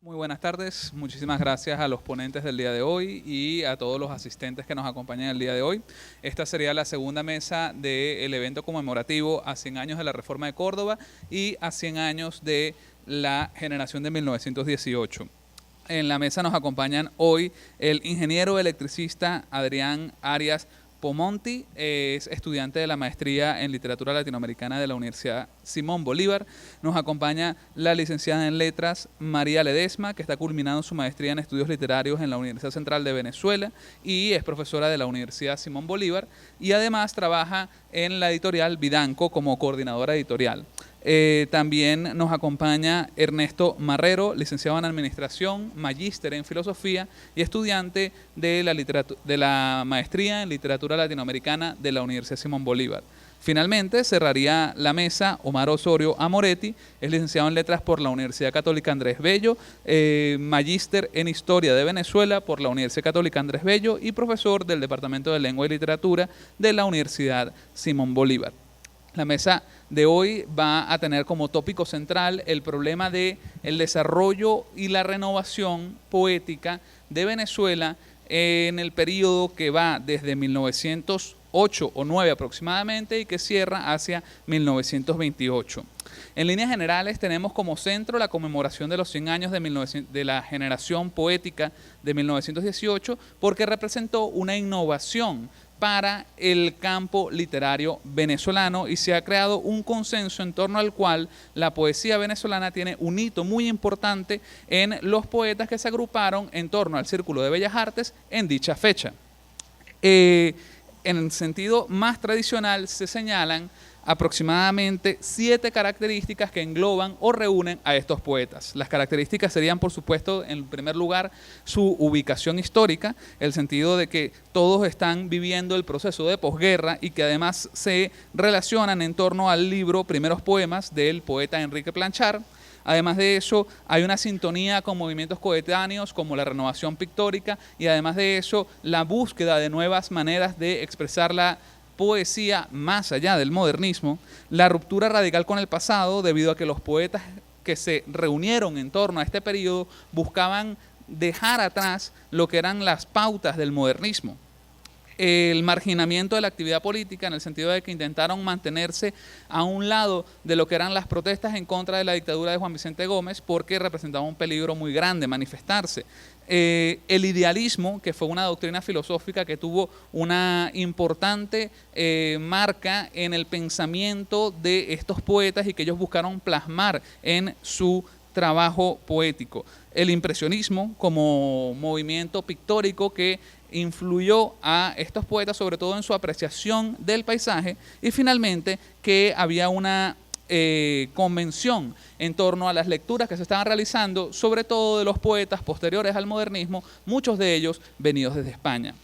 Muy buenas tardes, muchísimas gracias a los ponentes del día de hoy y a todos los asistentes que nos acompañan el día de hoy. Esta sería la segunda mesa del evento conmemorativo a 100 años de la Reforma de Córdoba y a 100 años de la generación de 1918. En la mesa nos acompañan hoy el ingeniero electricista Adrián Arias Pomonti, es estudiante de la maestría en literatura latinoamericana de la Universidad Simón Bolívar. Nos acompaña la licenciada en letras María Ledesma, que está culminando su maestría en estudios literarios en la Universidad Central de Venezuela y es profesora de la Universidad Simón Bolívar y además trabaja en la editorial Vidanco como coordinadora editorial. También nos acompaña Ernesto Marrero, licenciado en Administración, magíster en Filosofía y estudiante de la maestría en Literatura Latinoamericana de la Universidad Simón Bolívar. Finalmente, cerraría la mesa Omar Osorio Amoretti, es licenciado en Letras por la Universidad Católica Andrés Bello, magíster en Historia de Venezuela por la Universidad Católica Andrés Bello y profesor del Departamento de Lengua y Literatura de la Universidad Simón Bolívar. La mesa de hoy va a tener como tópico central el problema de el desarrollo y la renovación poética de Venezuela en el periodo que va desde 1908 o 9 aproximadamente y que cierra hacia 1928. En líneas generales tenemos como centro la conmemoración de los 100 años de la generación poética de 1918 porque representó una innovación para el campo literario venezolano y se ha creado un consenso en torno al cual la poesía venezolana tiene un hito muy importante en los poetas que se agruparon en torno al Círculo de Bellas Artes en dicha fecha. En el sentido más tradicional se señalan aproximadamente 7 características que engloban o reúnen a estos poetas. Las características serían, por supuesto, en primer lugar, su ubicación histórica, el sentido de que todos están viviendo el proceso de posguerra y que además se relacionan en torno al libro Primeros Poemas del poeta Enrique Planchar. Además de eso, hay una sintonía con movimientos coetáneos como la renovación pictórica y además de eso, la búsqueda de nuevas maneras de expresar la poesía más allá del modernismo, la ruptura radical con el pasado debido a que los poetas que se reunieron en torno a este periodo buscaban dejar atrás lo que eran las pautas del modernismo. El marginamiento de la actividad política en el sentido de que intentaron mantenerse a un lado de lo que eran las protestas en contra de la dictadura de Juan Vicente Gómez porque representaba un peligro muy grande manifestarse. El idealismo, que fue una doctrina filosófica que tuvo una importante marca en el pensamiento de estos poetas y que ellos buscaron plasmar en su trabajo poético. El impresionismo como movimiento pictórico que influyó a estos poetas sobre todo en su apreciación del paisaje y finalmente que había una convención en torno a las lecturas que se estaban realizando, sobre todo de los poetas posteriores al modernismo, muchos de ellos venidos desde España.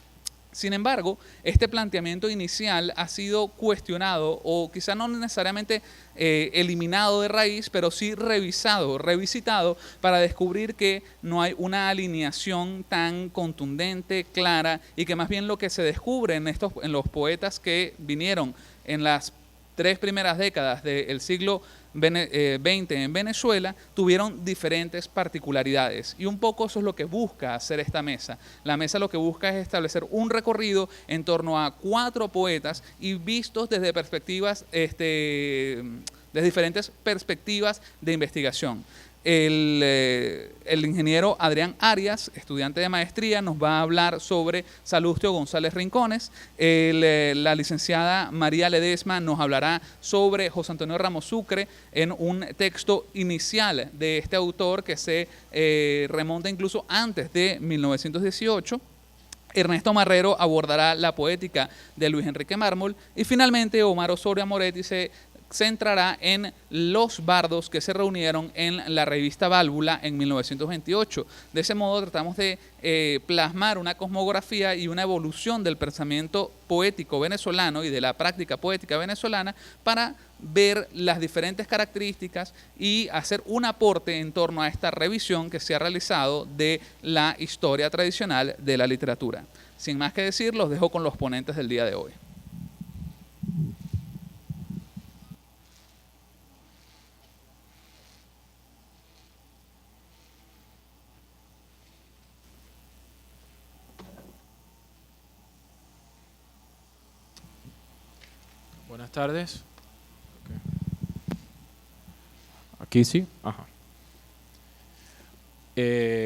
Sin embargo, este planteamiento inicial ha sido cuestionado o quizá no necesariamente eliminado de raíz, pero sí revisado, revisitado para descubrir que no hay una alineación tan contundente, clara y que más bien lo que se descubre en los poetas que vinieron en las 3 primeras décadas del siglo XX en Venezuela tuvieron diferentes particularidades y un poco eso es lo que busca hacer esta mesa. La mesa lo que busca es establecer un recorrido en torno a 4 poetas y vistos desde perspectivas, desde diferentes perspectivas de investigación. El ingeniero Adrián Arias, estudiante de maestría, nos va a hablar sobre Salustio González Rincones. La licenciada María Ledesma nos hablará sobre José Antonio Ramos Sucre en un texto inicial de este autor que se remonta incluso antes de 1918. Ernesto Marrero abordará la poética de Luis Enrique Mármol y finalmente Omar Osorio Amoretti se centrará en los bardos que se reunieron en la revista Válvula en 1928. De ese modo tratamos de plasmar una cosmografía y una evolución del pensamiento poético venezolano y de la práctica poética venezolana para ver las diferentes características y hacer un aporte en torno a esta revisión que se ha realizado de la historia tradicional de la literatura. Sin más que decir, los dejo con los ponentes del día de hoy. Buenas tardes. Aquí sí. Ajá.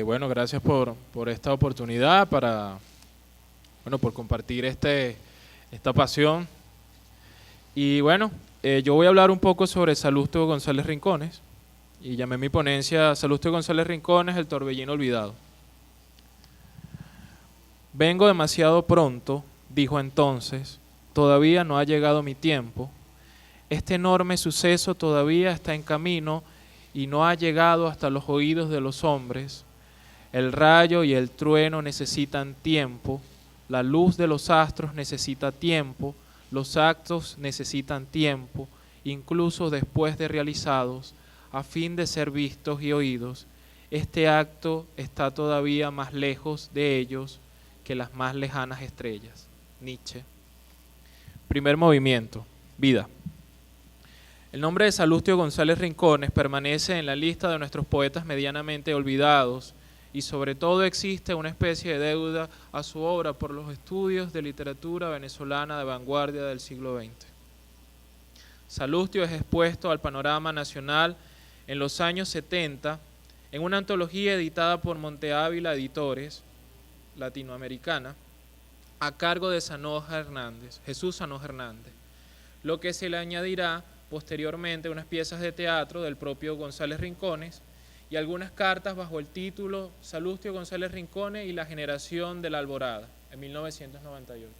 Bueno, gracias por esta oportunidad por compartir esta pasión. Y bueno, yo voy a hablar un poco sobre Salustio González Rincones y llamé mi ponencia Salustio González Rincones, el torbellino olvidado. Vengo demasiado pronto, dijo entonces, todavía no ha llegado mi tiempo. Este enorme suceso todavía está en camino y no ha llegado hasta los oídos de los hombres. El rayo y el trueno necesitan tiempo, la luz de los astros necesita tiempo, los actos necesitan tiempo, incluso después de realizados, a fin de ser vistos y oídos. Este acto está todavía más lejos de ellos que las más lejanas estrellas. Nietzsche. Primer movimiento, vida. El nombre de Salustio González Rincones permanece en la lista de nuestros poetas medianamente olvidados y sobre todo existe una especie de deuda a su obra por los estudios de literatura venezolana de vanguardia del siglo XX. Salustio es expuesto al panorama nacional en los años 70 en una antología editada por Monte Ávila Editores, latinoamericana, a cargo de Jesús Sanoja Hernández, lo que se le añadirá posteriormente unas piezas de teatro del propio González Rincones y algunas cartas bajo el título Salustio González Rincones y la generación de la Alborada, en 1998.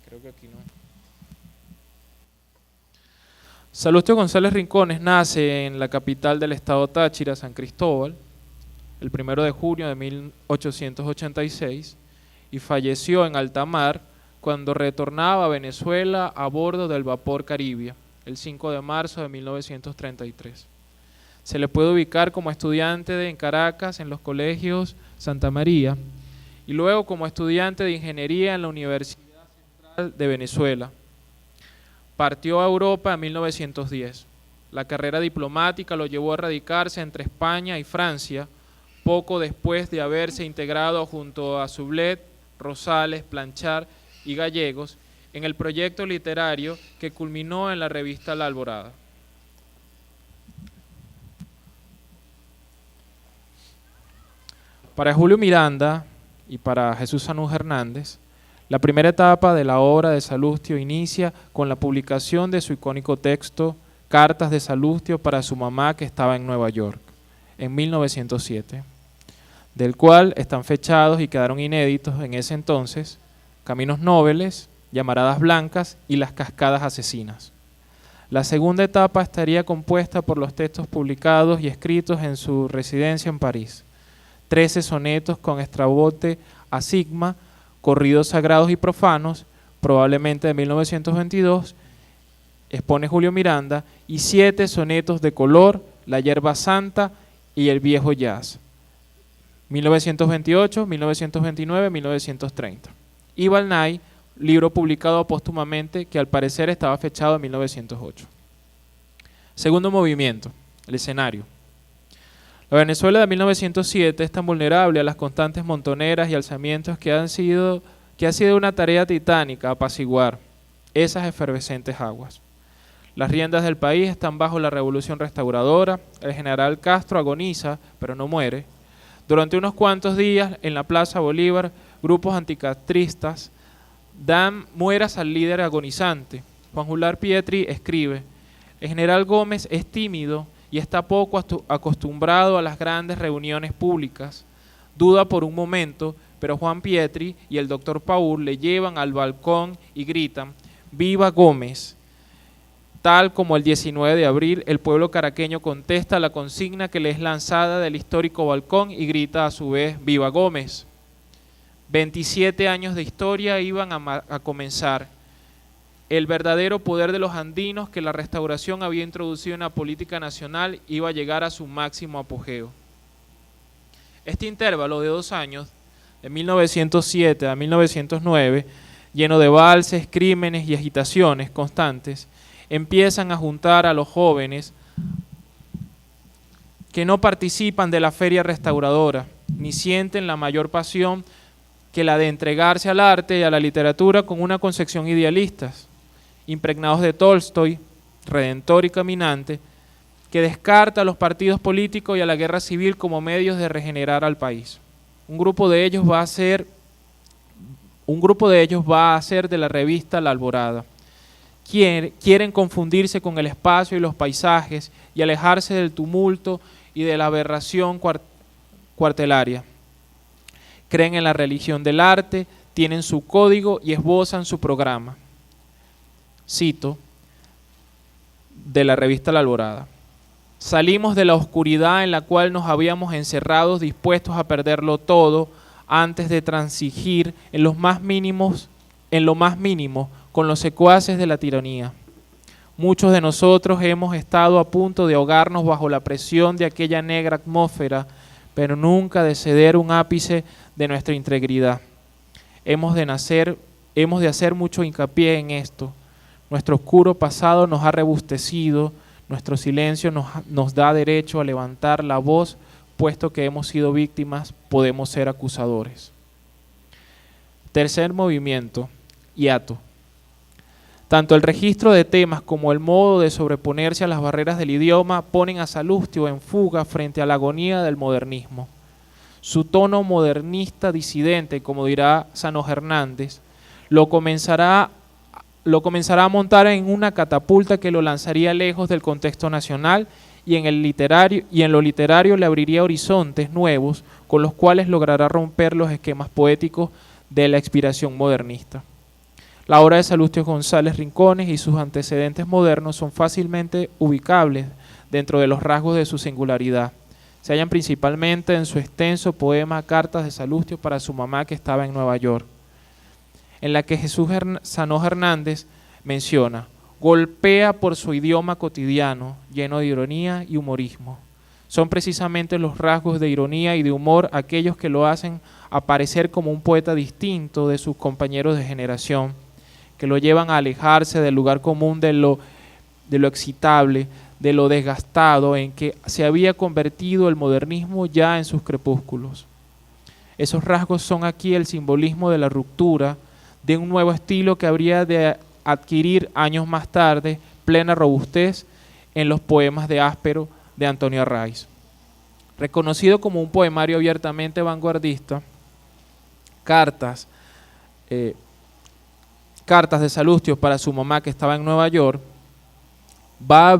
Creo que aquí no. Salustio González Rincones nace en la capital del estado Táchira, San Cristóbal, el 1 de junio de 1886 y falleció en alta mar cuando retornaba a Venezuela a bordo del vapor Caribia, el 5 de marzo de 1933. Se le puede ubicar como estudiante en Caracas en los colegios Santa María y luego como estudiante de ingeniería en la Universidad Central de Venezuela. Partió a Europa en 1910. La carrera diplomática lo llevó a radicarse entre España y Francia, poco después de haberse integrado junto a Sublet, Rosales, Planchard y Gallegos en el proyecto literario que culminó en la revista La Alborada. Para Julio Miranda y para Jesús Sanoja Hernández, la primera etapa de la obra de Salustio inicia con la publicación de su icónico texto Cartas de Salustio para su mamá que estaba en Nueva York, en 1907, del cual están fechados y quedaron inéditos en ese entonces Caminos Nobles, Llamaradas Blancas y Las Cascadas Asesinas. La segunda etapa estaría compuesta por los textos publicados y escritos en su residencia en París. 13 sonetos con extrabote a Sigma, corridos sagrados y profanos, probablemente de 1922, expone Julio Miranda, y 7 sonetos de color, La Hierba Santa y El Viejo Jazz, 1928, 1929, 1930. Y Balnay, libro publicado póstumamente que al parecer estaba fechado en 1908. Segundo movimiento, el escenario. La Venezuela de 1907 es tan vulnerable a las constantes montoneras y alzamientos que ha sido una tarea titánica apaciguar esas efervescentes aguas. Las riendas del país están bajo la revolución restauradora, el general Castro agoniza, pero no muere. Durante unos cuantos días, en la Plaza Bolívar, grupos anticastristas dan mueras al líder agonizante. Juan Jular Pietri escribe: el general Gómez es tímido y está poco acostumbrado a las grandes reuniones públicas. Duda por un momento, pero Juan Pietri y el doctor Paul le llevan al balcón y gritan: ¡Viva Gómez! Tal como el 19 de abril, el pueblo caraqueño contesta a la consigna que le es lanzada del histórico balcón y grita a su vez: ¡Viva Gómez! 27 años de historia iban a comenzar. El verdadero poder de los andinos que la restauración había introducido en la política nacional iba a llegar a su máximo apogeo. Este intervalo de 2 años, de 1907 a 1909, lleno de valses, crímenes y agitaciones constantes, empiezan a juntar a los jóvenes que no participan de la feria restauradora, ni sienten la mayor pasión que la de entregarse al arte y a la literatura con una concepción idealista, impregnados de Tolstoy, redentor y caminante, que descarta a los partidos políticos y a la guerra civil como medios de regenerar al país. Un grupo de ellos va a ser de la revista La Alborada. Quieren confundirse con el espacio y los paisajes y alejarse del tumulto y de la aberración cuartelaria. Creen en la religión del arte, tienen su código y esbozan su programa. Cito de la revista La Alborada. Salimos de la oscuridad en la cual nos habíamos encerrado, dispuestos a perderlo todo antes de transigir en lo más mínimo con los secuaces de la tiranía. Muchos de nosotros hemos estado a punto de ahogarnos bajo la presión de aquella negra atmósfera, pero nunca de ceder un ápice de nuestra integridad. Hemos de hacer mucho hincapié en esto. Nuestro oscuro pasado nos ha robustecido, nuestro silencio nos da derecho a levantar la voz, puesto que hemos sido víctimas, podemos ser acusadores. Tercer movimiento, hiato. Tanto el registro de temas como el modo de sobreponerse a las barreras del idioma ponen a Salustio en fuga frente a la agonía del modernismo. Su tono modernista disidente, como dirá Sano Hernández, lo comenzará a montar en una catapulta que lo lanzaría lejos del contexto nacional y en lo literario le abriría horizontes nuevos con los cuales logrará romper los esquemas poéticos de la inspiración modernista. La obra de Salustio González Rincones y sus antecedentes modernos son fácilmente ubicables dentro de los rasgos de su singularidad. Se hallan principalmente en su extenso poema Cartas de Salustio para su mamá que estaba en Nueva York, en la que Jesús Sano Hernández menciona: golpea por su idioma cotidiano, lleno de ironía y humorismo. Son precisamente los rasgos de ironía y de humor aquellos que lo hacen aparecer como un poeta distinto de sus compañeros de generación, que lo llevan a alejarse del lugar común de lo excitable, de lo desgastado en que se había convertido el modernismo ya en sus crepúsculos. Esos rasgos son aquí el simbolismo de la ruptura, de un nuevo estilo que habría de adquirir años más tarde plena robustez en los poemas de Áspero de Antonio Arraiz. Reconocido como un poemario abiertamente vanguardista, Cartas de Salustio para su mamá que estaba en Nueva York, va a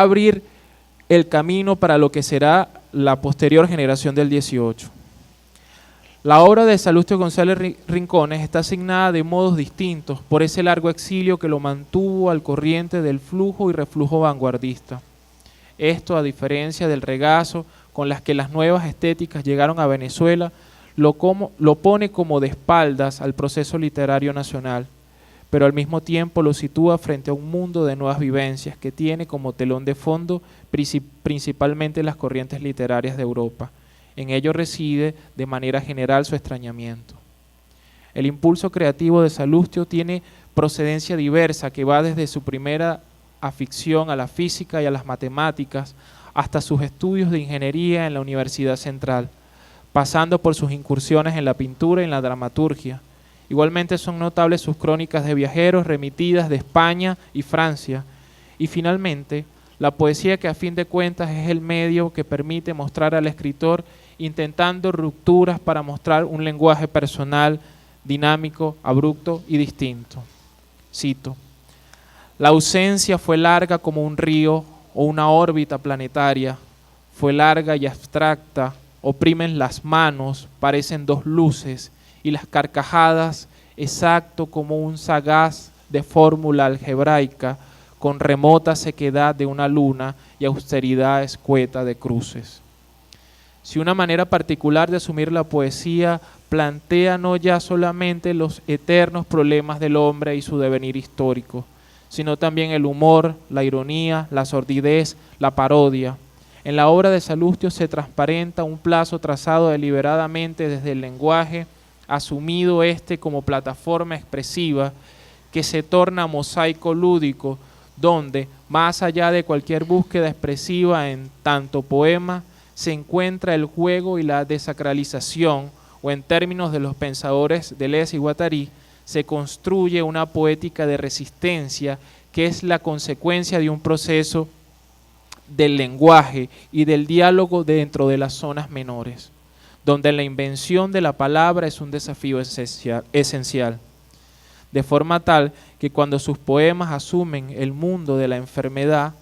abrir el camino para lo que será la posterior generación del 18. La obra de Salustio González Rincones está asignada de modos distintos por ese largo exilio que lo mantuvo al corriente del flujo y reflujo vanguardista. Esto, a diferencia del regazo con las que las nuevas estéticas llegaron a Venezuela, lo pone como de espaldas al proceso literario nacional, pero al mismo tiempo lo sitúa frente a un mundo de nuevas vivencias que tiene como telón de fondo principalmente las corrientes literarias de Europa. En ello reside de manera general su extrañamiento. El impulso creativo de Salustio tiene procedencia diversa que va desde su primera afición a la física y a las matemáticas hasta sus estudios de ingeniería en la Universidad Central, pasando por sus incursiones en la pintura y en la dramaturgia. Igualmente son notables sus crónicas de viajeros remitidas de España y Francia. Y finalmente, la poesía que a fin de cuentas es el medio que permite mostrar al escritor intentando rupturas para mostrar un lenguaje personal, dinámico, abrupto y distinto. Cito: la ausencia fue larga como un río o una órbita planetaria, fue larga y abstracta, oprimen las manos, parecen dos luces, y las carcajadas, exacto como un sagaz de fórmula algebraica, con remota sequedad de una luna y austeridad escueta de cruces. Si una manera particular de asumir la poesía plantea no ya solamente los eternos problemas del hombre y su devenir histórico, sino también el humor, la ironía, la sordidez, la parodia. En la obra de Salustio se transparenta un plazo trazado deliberadamente desde el lenguaje, asumido como plataforma expresiva, que se torna mosaico lúdico, donde, más allá de cualquier búsqueda expresiva en tanto poema, se encuentra el juego y la desacralización, o en términos de los pensadores Deleuze y Guattari, se construye una poética de resistencia que es la consecuencia de un proceso del lenguaje y del diálogo dentro de las zonas menores, donde la invención de la palabra es un desafío esencial, de forma tal que cuando sus poemas asumen el mundo de la enfermedad,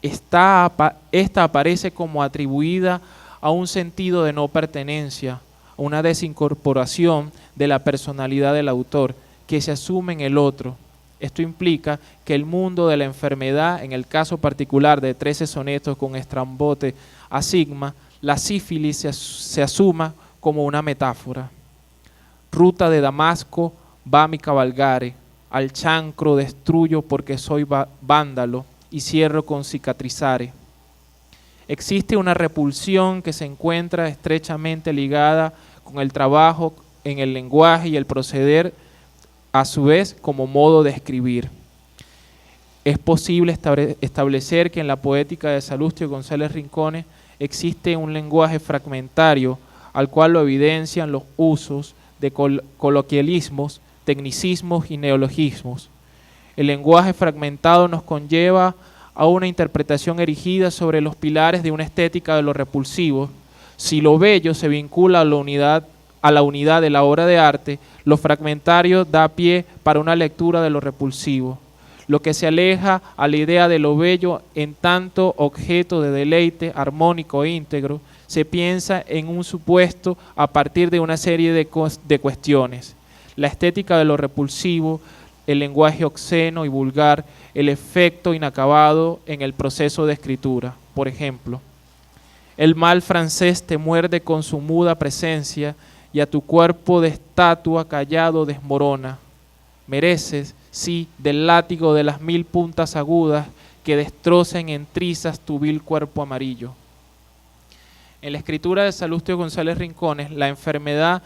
esta aparece como atribuida a un sentido de no pertenencia, a una desincorporación de la personalidad del autor, que se asume en el otro. Esto implica que el mundo de la enfermedad, en el caso particular de 13 sonetos con estrambote a sigma, la sífilis se asuma como una metáfora. Ruta de Damasco va mi cabalgare, al chancro destruyo porque soy vándalo y cierro con cicatrizare. Existe una repulsión que se encuentra estrechamente ligada con el trabajo en el lenguaje y el proceder, a su vez, como modo de escribir. Es posible establecer que en la poética de Salustio González Rincones existe un lenguaje fragmentario al cual lo evidencian los usos de coloquialismos, tecnicismos y neologismos. El lenguaje fragmentado nos conlleva a una interpretación erigida sobre los pilares de una estética de lo repulsivo. Si lo bello se vincula a la unidad de la obra de arte, lo fragmentario da pie para una lectura de lo repulsivo, lo que se aleja a la idea de lo bello en tanto objeto de deleite armónico e íntegro. Se piensa en un supuesto a partir de una serie de cuestiones: la estética de lo repulsivo, el lenguaje obsceno y vulgar, el efecto inacabado en el proceso de escritura. Por ejemplo, el mal francés te muerde con su muda presencia y a tu cuerpo de estatua callado desmorona. Mereces, sí, del látigo de las 1000 puntas agudas que destrocen en trizas tu vil cuerpo amarillo. En la escritura de Salustio González Rincones, la enfermedad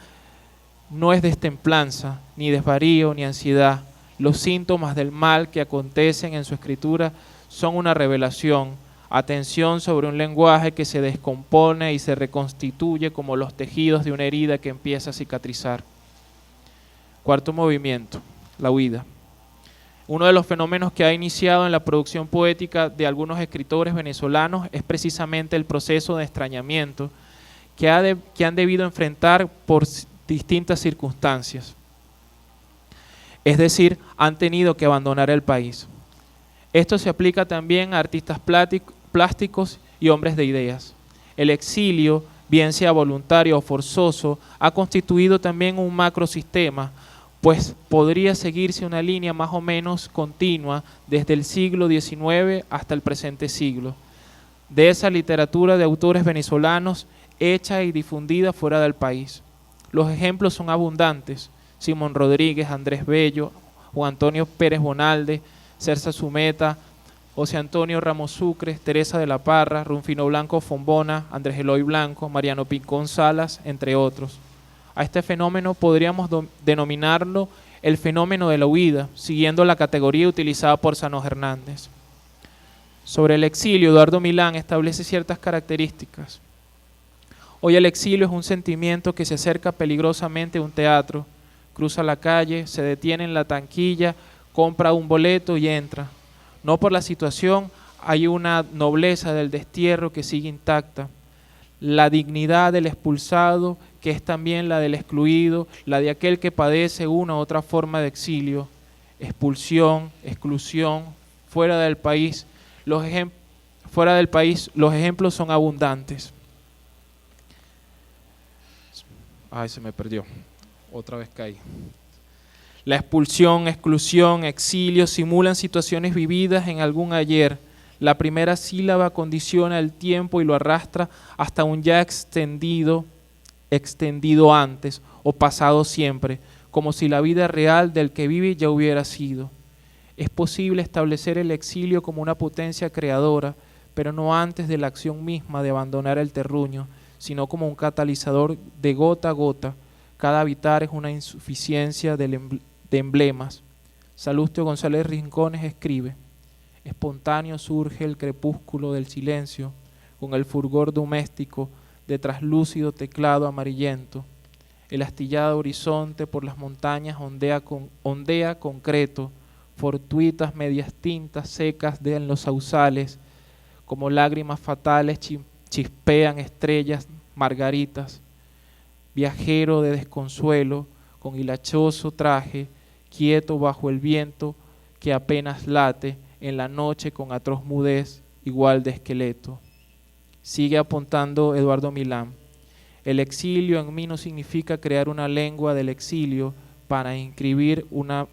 no es destemplanza, ni desvarío, ni ansiedad. Los síntomas del mal que acontecen en su escritura son una revelación, atención sobre un lenguaje que se descompone y se reconstituye como los tejidos de una herida que empieza a cicatrizar. Cuarto movimiento, la huida. Uno de los fenómenos que ha iniciado en la producción poética de algunos escritores venezolanos es precisamente el proceso de extrañamiento que han debido enfrentar por distintas circunstancias. Es decir, han tenido que abandonar el país. Esto se aplica también a artistas plásticos y hombres de ideas. El exilio, bien sea voluntario o forzoso, ha constituido también un macrosistema, pues podría seguirse una línea más o menos continua desde el siglo XIX hasta el presente siglo, de esa literatura de autores venezolanos hecha y difundida fuera del país. Los ejemplos son abundantes: Simón Rodríguez, Andrés Bello, Juan Antonio Pérez Bonalde, Cersa Sumeta, José Antonio Ramos Sucre, Teresa de la Parra, Rufino Blanco Fombona, Andrés Eloy Blanco, Mariano Pincón Salas, entre otros. A este fenómeno podríamos denominarlo el fenómeno de la huida, siguiendo la categoría utilizada por Sano Hernández. Sobre el exilio, Eduardo Milán establece ciertas características. Hoy el exilio es un sentimiento que se acerca peligrosamente a un teatro, cruza la calle, se detiene en la taquilla, compra un boleto y entra. No por la situación, hay una nobleza del destierro que sigue intacta. La dignidad del expulsado, que es también la del excluido, la de aquel que padece una u otra forma de exilio, expulsión, exclusión, fuera del país. Los ejemplos son abundantes. Ay, se me perdió. Otra vez caí. La expulsión, exclusión, exilio simulan situaciones vividas en algún ayer. La primera sílaba condiciona el tiempo y lo arrastra hasta un ya extendido antes o pasado siempre, como si la vida real del que vive ya hubiera sido. Es posible establecer el exilio como una potencia creadora, pero no antes de la acción misma de abandonar el terruño, sino como un catalizador de gota a gota. Cada habitar es una insuficiencia de emblemas. Salustio González Rincones escribe: espontáneo surge el crepúsculo del silencio, con el fulgor doméstico de traslúcido teclado amarillento. El astillado horizonte por las montañas ondea concreto, fortuitas medias tintas secas en los sausales, como lágrimas fatales chispean estrellas margaritas. Viajero de desconsuelo, con hilachoso traje, quieto bajo el viento que apenas late, en la noche con atroz mudez, igual de esqueleto. Sigue apuntando Eduardo Milán. El exilio en mí no significa crear una lengua del exilio para inscribir una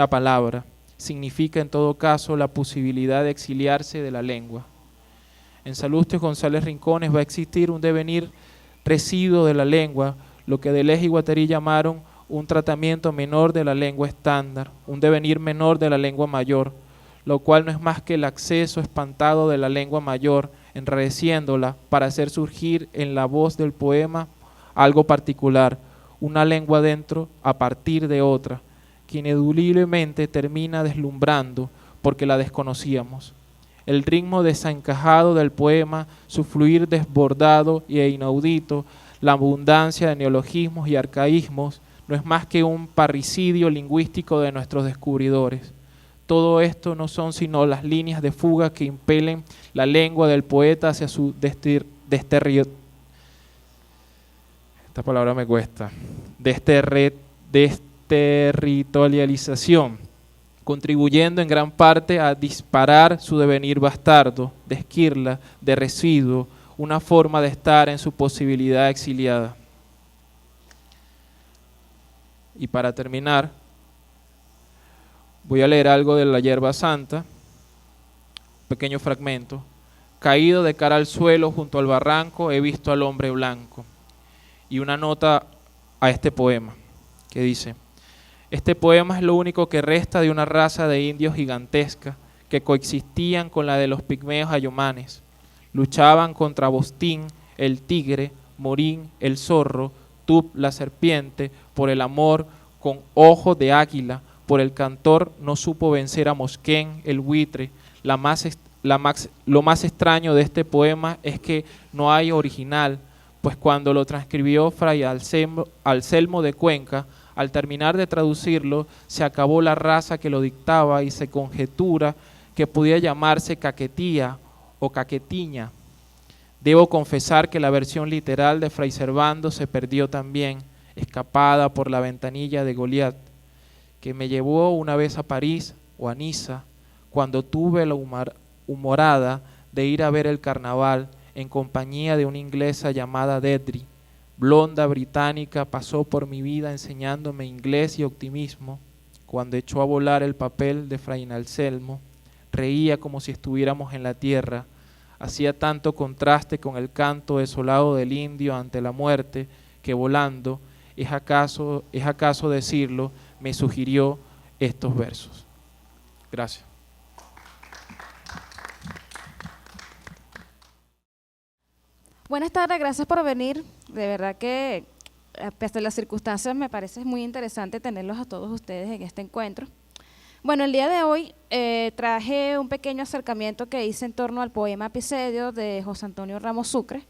palabra. Significa en todo caso la posibilidad de exiliarse de la lengua. En Salustios González Rincones va a existir un devenir residuo de la lengua, lo que Deleuze y Guattari llamaron un tratamiento menor de la lengua estándar, un devenir menor de la lengua mayor, lo cual no es más que el acceso espantado de la lengua mayor, enrareciéndola para hacer surgir en la voz del poema algo particular, una lengua dentro a partir de otra, que ineludiblemente termina deslumbrando porque la desconocíamos. El ritmo desencajado del poema, su fluir desbordado e inaudito, la abundancia de neologismos y arcaísmos, no es más que un parricidio lingüístico de nuestros descubridores. Todo esto no son sino las líneas de fuga que impelen la lengua del poeta hacia su desterritorialización, contribuyendo en gran parte a disparar su devenir bastardo, de esquirla, de residuo, una forma de estar en su posibilidad exiliada. Y para terminar, voy a leer algo de La Hierba Santa, pequeño fragmento. Caído de cara al suelo junto al barranco, he visto al hombre blanco. Y una nota a este poema que dice: este poema es lo único que resta de una raza de indios gigantesca que coexistían con la de los pigmeos ayomanes. Luchaban contra Bostín, el tigre, Morín, el zorro, Tub, la serpiente, por el amor con ojo de águila. Por el cantor no supo vencer a Mosquén, el buitre. Lo más extraño de este poema es que no hay original, pues cuando lo transcribió Fray Anselmo de Cuenca, al terminar de traducirlo, se acabó la raza que lo dictaba y se conjetura que podía llamarse caquetía o caquetiña. Debo confesar que la versión literal de Fray Servando se perdió también, escapada por la ventanilla de Goliat, que me llevó una vez a París o a Niza, cuando tuve la humorada de ir a ver el carnaval en compañía de una inglesa llamada Dedri. Blonda británica, pasó por mi vida enseñándome inglés y optimismo. Cuando echó a volar el papel de Fray Anselmo, reía como si estuviéramos en la tierra. Hacía tanto contraste con el canto desolado del indio ante la muerte, que volando, es acaso decirlo, me sugirió estos versos. Gracias. Buenas tardes, gracias por venir. De verdad que, a pesar de las circunstancias, me parece muy interesante tenerlos a todos ustedes en este encuentro. Bueno, el día de hoy traje un pequeño acercamiento que hice en torno al poema Episedio de José Antonio Ramos Sucre.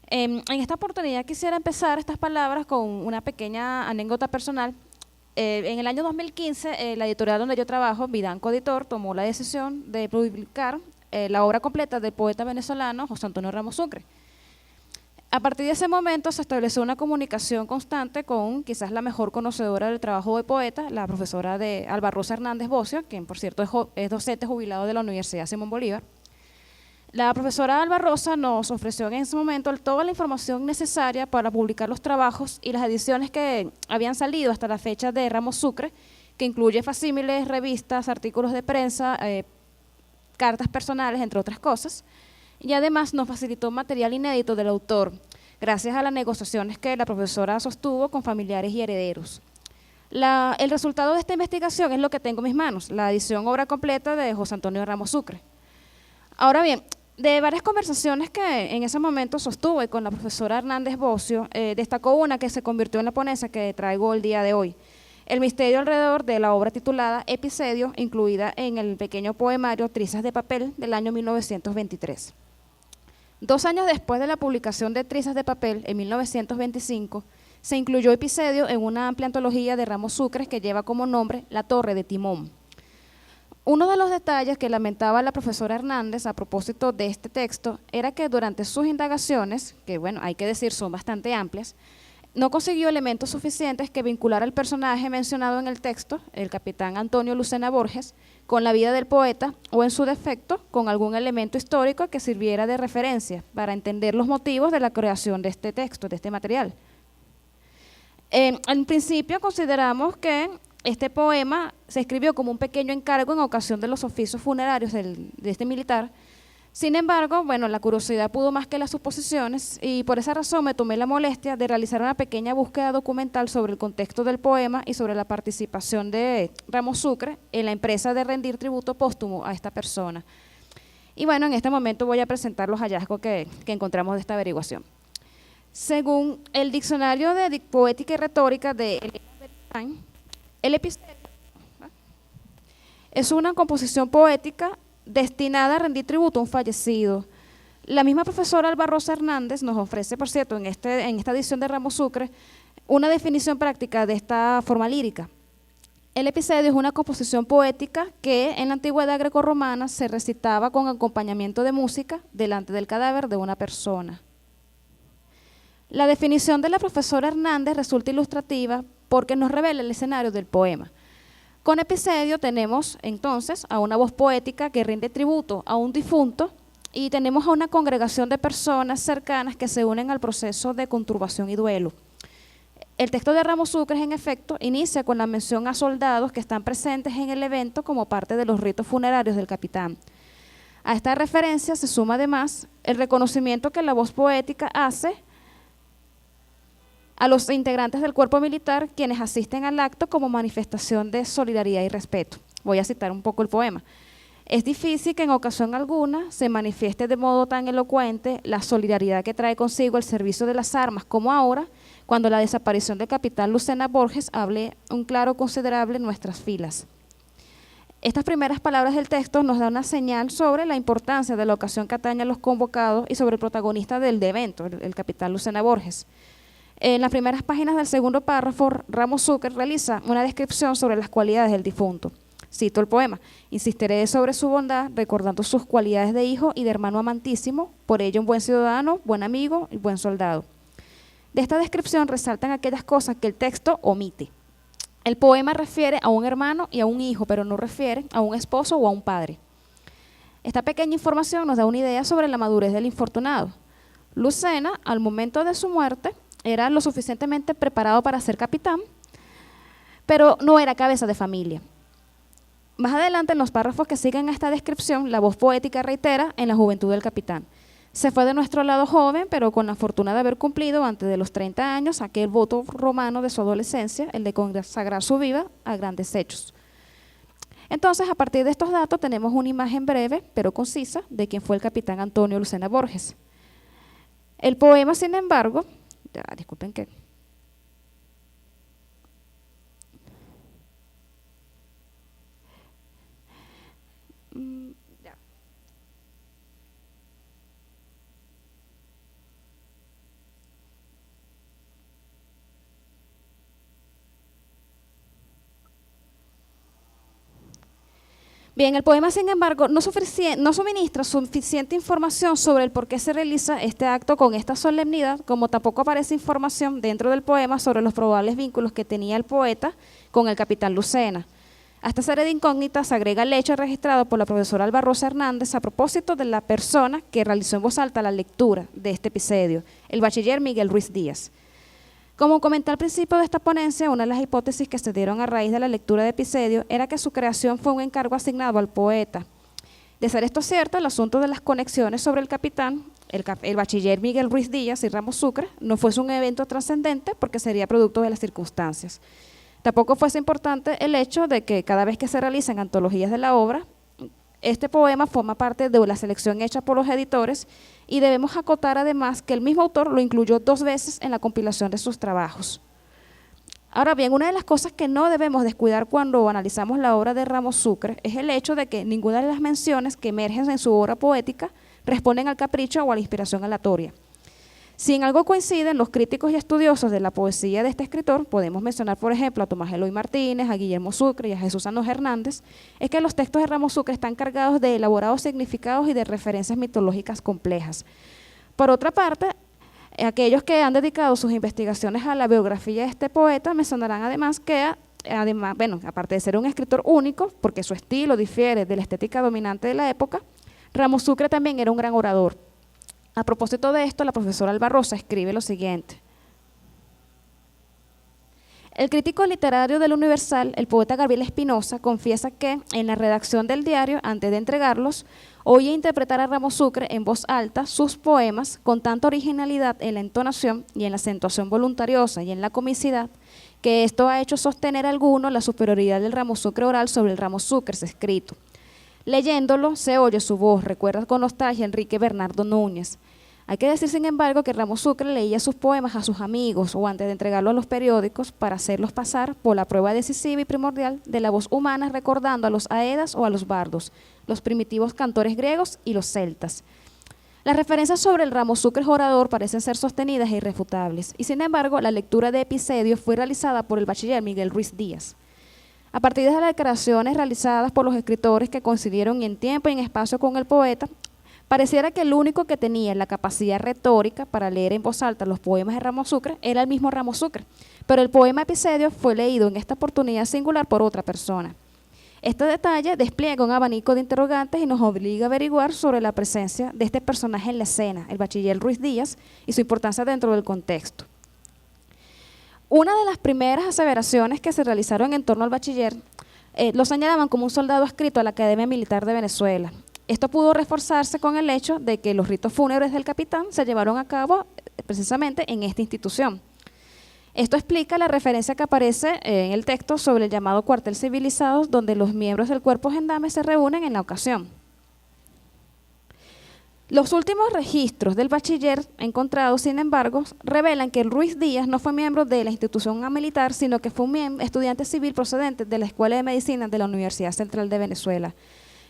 En esta oportunidad quisiera empezar estas palabras con una pequeña anécdota personal. En el año 2015, la editorial donde yo trabajo, Vidanco Editor, tomó la decisión de publicar la obra completa del poeta venezolano José Antonio Ramos Sucre. A partir de ese momento se estableció una comunicación constante con quizás la mejor conocedora del trabajo de poeta, la profesora Alba Rosa Hernández Bocio, quien por cierto es docente jubilado de la Universidad Simón Bolívar. La profesora Alba Rosa nos ofreció en ese momento toda la información necesaria para publicar los trabajos y las ediciones que habían salido hasta la fecha de Ramos Sucre, que incluye facímiles, revistas, artículos de prensa, cartas personales, entre otras cosas. Y además nos facilitó material inédito del autor, gracias a las negociaciones que la profesora sostuvo con familiares y herederos. El resultado de esta investigación es lo que tengo en mis manos, la edición obra completa de José Antonio Ramos Sucre. Ahora bien, de varias conversaciones que en ese momento sostuve con la profesora Hernández Bocio, destacó una que se convirtió en la ponencia que traigo el día de hoy. El misterio alrededor de la obra titulada Episedio, incluida en el pequeño poemario Trizas de papel del año 1923. 2 años después de la publicación de Trizas de papel, en 1925, se incluyó Epicedio en una amplia antología de Ramos Sucre que lleva como nombre La Torre de Timón. Uno de los detalles que lamentaba la profesora Hernández a propósito de este texto era que durante sus indagaciones, que bueno, hay que decir son bastante amplias, no consiguió elementos suficientes que vincular al personaje mencionado en el texto, el capitán Antonio Lucena Borges, con la vida del poeta o en su defecto con algún elemento histórico que sirviera de referencia para entender los motivos de la creación de este texto, de este material. En principio consideramos que este poema se escribió como un pequeño encargo en ocasión de los oficios funerarios de este militar. Sin embargo, bueno, la curiosidad pudo más que las suposiciones y por esa razón me tomé la molestia de realizar una pequeña búsqueda documental sobre el contexto del poema y sobre la participación de Ramos Sucre en la empresa de rendir tributo póstumo a esta persona. Y bueno, en este momento voy a presentar los hallazgos que encontramos de esta averiguación. Según el Diccionario de Poética y Retórica de Elena Beristain, el epicedio es una composición poética destinada a rendir tributo a un fallecido. La misma profesora Alba Rosa Hernández nos ofrece, por cierto, en esta edición de Ramos Sucre, una definición práctica de esta forma lírica. El epicedio es una composición poética que en la antigüedad grecorromana se recitaba con acompañamiento de música delante del cadáver de una persona. La definición de la profesora Hernández resulta ilustrativa porque nos revela el escenario del poema. Con epicedio tenemos entonces a una voz poética que rinde tributo a un difunto y tenemos a una congregación de personas cercanas que se unen al proceso de conturbación y duelo. El texto de Ramos Sucre, en efecto, inicia con la mención a soldados que están presentes en el evento como parte de los ritos funerarios del capitán. A esta referencia se suma además el reconocimiento que la voz poética hace a los integrantes del cuerpo militar quienes asisten al acto como manifestación de solidaridad y respeto. Voy a citar un poco el poema. Es difícil que en ocasión alguna se manifieste de modo tan elocuente la solidaridad que trae consigo el servicio de las armas como ahora, cuando la desaparición del capitán Lucena Borges hable un claro considerable en nuestras filas. Estas primeras palabras del texto nos dan una señal sobre la importancia de la ocasión que atañe a los convocados y sobre el protagonista del evento, el capitán Lucena Borges. En las primeras páginas del segundo párrafo, Ramos Sucre realiza una descripción sobre las cualidades del difunto. Cito el poema: insistiré sobre su bondad, recordando sus cualidades de hijo y de hermano amantísimo, por ello un buen ciudadano, buen amigo y buen soldado. De esta descripción resaltan aquellas cosas que el texto omite. El poema refiere a un hermano y a un hijo, pero no refiere a un esposo o a un padre. Esta pequeña información nos da una idea sobre la madurez del infortunado. Lucena, al momento de su muerte, era lo suficientemente preparado para ser capitán, pero no era cabeza de familia. Más adelante, en los párrafos que siguen a esta descripción, la voz poética reitera en la juventud del capitán. Se fue de nuestro lado joven, pero con la fortuna de haber cumplido antes de los 30 años aquel voto romano de su adolescencia, el de consagrar su vida a grandes hechos. Entonces, a partir de estos datos, tenemos una imagen breve, pero concisa, de quién fue el capitán Antonio Lucena Borges. El poema, sin embargo, disculpen que... Bien, el poema, sin embargo, no suministra suficiente información sobre el por qué se realiza este acto con esta solemnidad, como tampoco aparece información dentro del poema sobre los probables vínculos que tenía el poeta con el capitán Lucena. A esta serie de incógnitas se agrega el hecho registrado por la profesora Alba Rosa Hernández a propósito de la persona que realizó en voz alta la lectura de este episodio, el bachiller Miguel Ruiz Díaz. Como comenté al principio de esta ponencia, una de las hipótesis que se dieron a raíz de la lectura de episodio era que su creación fue un encargo asignado al poeta. De ser esto cierto, el asunto de las conexiones sobre el capitán, el bachiller Miguel Ruiz Díaz y Ramos Sucre, no fuese un evento trascendente porque sería producto de las circunstancias. Tampoco fuese importante el hecho de que cada vez que se realizan antologías de la obra, este poema forma parte de la selección hecha por los editores y debemos acotar además que el mismo autor lo incluyó 2 veces en la compilación de sus trabajos. Ahora bien, una de las cosas que no debemos descuidar cuando analizamos la obra de Ramos Sucre es el hecho de que ninguna de las menciones que emergen en su obra poética responden al capricho o a la inspiración aleatoria. Si en algo coinciden los críticos y estudiosos de la poesía de este escritor, podemos mencionar, por ejemplo, a Tomás Eloy Martínez, a Guillermo Sucre y a Jesús Santos Hernández, es que los textos de Ramos Sucre están cargados de elaborados significados y de referencias mitológicas complejas. Por otra parte, aquellos que han dedicado sus investigaciones a la biografía de este poeta mencionarán además que, aparte de ser un escritor único, porque su estilo difiere de la estética dominante de la época, Ramos Sucre también era un gran orador. A propósito de esto, la profesora Alba Rosa escribe lo siguiente. El crítico literario del Universal, el poeta Gabriel Espinosa, confiesa que en la redacción del diario, antes de entregarlos, oía interpretar a Ramos Sucre en voz alta sus poemas con tanta originalidad en la entonación y en la acentuación voluntariosa y en la comicidad, que esto ha hecho sostener a algunos la superioridad del Ramos Sucre oral sobre el Ramos Sucre escrito. Leyéndolo, se oye su voz, recuerda con nostalgia a Enrique Bernardo Núñez. Hay que decir, sin embargo, que Ramos Sucre leía sus poemas a sus amigos o antes de entregarlos a los periódicos para hacerlos pasar por la prueba decisiva y primordial de la voz humana, recordando a los aedas o a los bardos, los primitivos cantores griegos y los celtas. Las referencias sobre el Ramos Sucre orador parecen ser sostenidas e irrefutables, y sin embargo, la lectura de Episedio fue realizada por el bachiller Miguel Ruiz Díaz. A partir de las declaraciones realizadas por los escritores que coincidieron en tiempo y en espacio con el poeta, pareciera que el único que tenía la capacidad retórica para leer en voz alta los poemas de Ramos Sucre era el mismo Ramos Sucre, pero el poema Episedio fue leído en esta oportunidad singular por otra persona. Este detalle despliega un abanico de interrogantes y nos obliga a averiguar sobre la presencia de este personaje en la escena, el bachiller Ruiz Díaz, y su importancia dentro del contexto. Una de las primeras aseveraciones que se realizaron en torno al bachiller lo señalaban como un soldado adscrito a la Academia Militar de Venezuela. Esto pudo reforzarse con el hecho de que los ritos fúnebres del capitán se llevaron a cabo precisamente en esta institución. Esto explica la referencia que aparece en el texto sobre el llamado cuartel civilizado, donde los miembros del cuerpo gendarme se reúnen en la ocasión. Los últimos registros del bachiller encontrados, sin embargo, revelan que Ruiz Díaz no fue miembro de la institución militar, sino que fue un estudiante civil procedente de la Escuela de Medicina de la Universidad Central de Venezuela.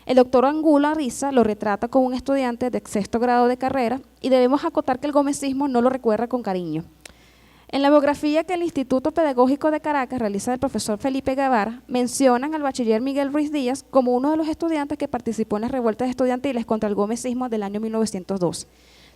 El doctor Angulo Arriza lo retrata como un estudiante de sexto grado de carrera y debemos acotar que el gomecismo no lo recuerda con cariño. En la biografía que el Instituto Pedagógico de Caracas realiza el profesor Felipe Guevara, mencionan al bachiller Miguel Ruiz Díaz como uno de los estudiantes que participó en las revueltas estudiantiles contra el gomecismo del año 1902.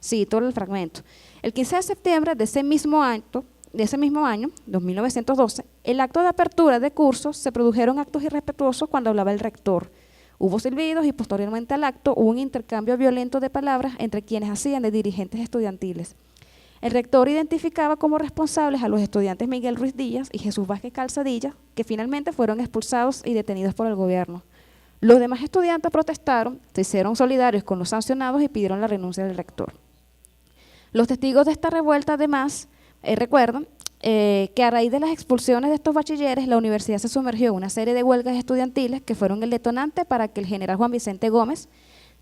Cito el fragmento. El 15 de septiembre de ese mismo año, 1912, el acto de apertura de cursos se produjeron actos irrespetuosos cuando hablaba el rector. Hubo silbidos y posteriormente al acto hubo un intercambio violento de palabras entre quienes hacían de dirigentes estudiantiles. El rector identificaba como responsables a los estudiantes Miguel Ruiz Díaz y Jesús Vázquez Calzadilla, que finalmente fueron expulsados y detenidos por el gobierno. Los demás estudiantes protestaron, se hicieron solidarios con los sancionados y pidieron la renuncia del rector. Los testigos de esta revuelta, además, recuerdan que a raíz de las expulsiones de estos bachilleres, la universidad se sumergió en una serie de huelgas estudiantiles que fueron el detonante para que el general Juan Vicente Gómez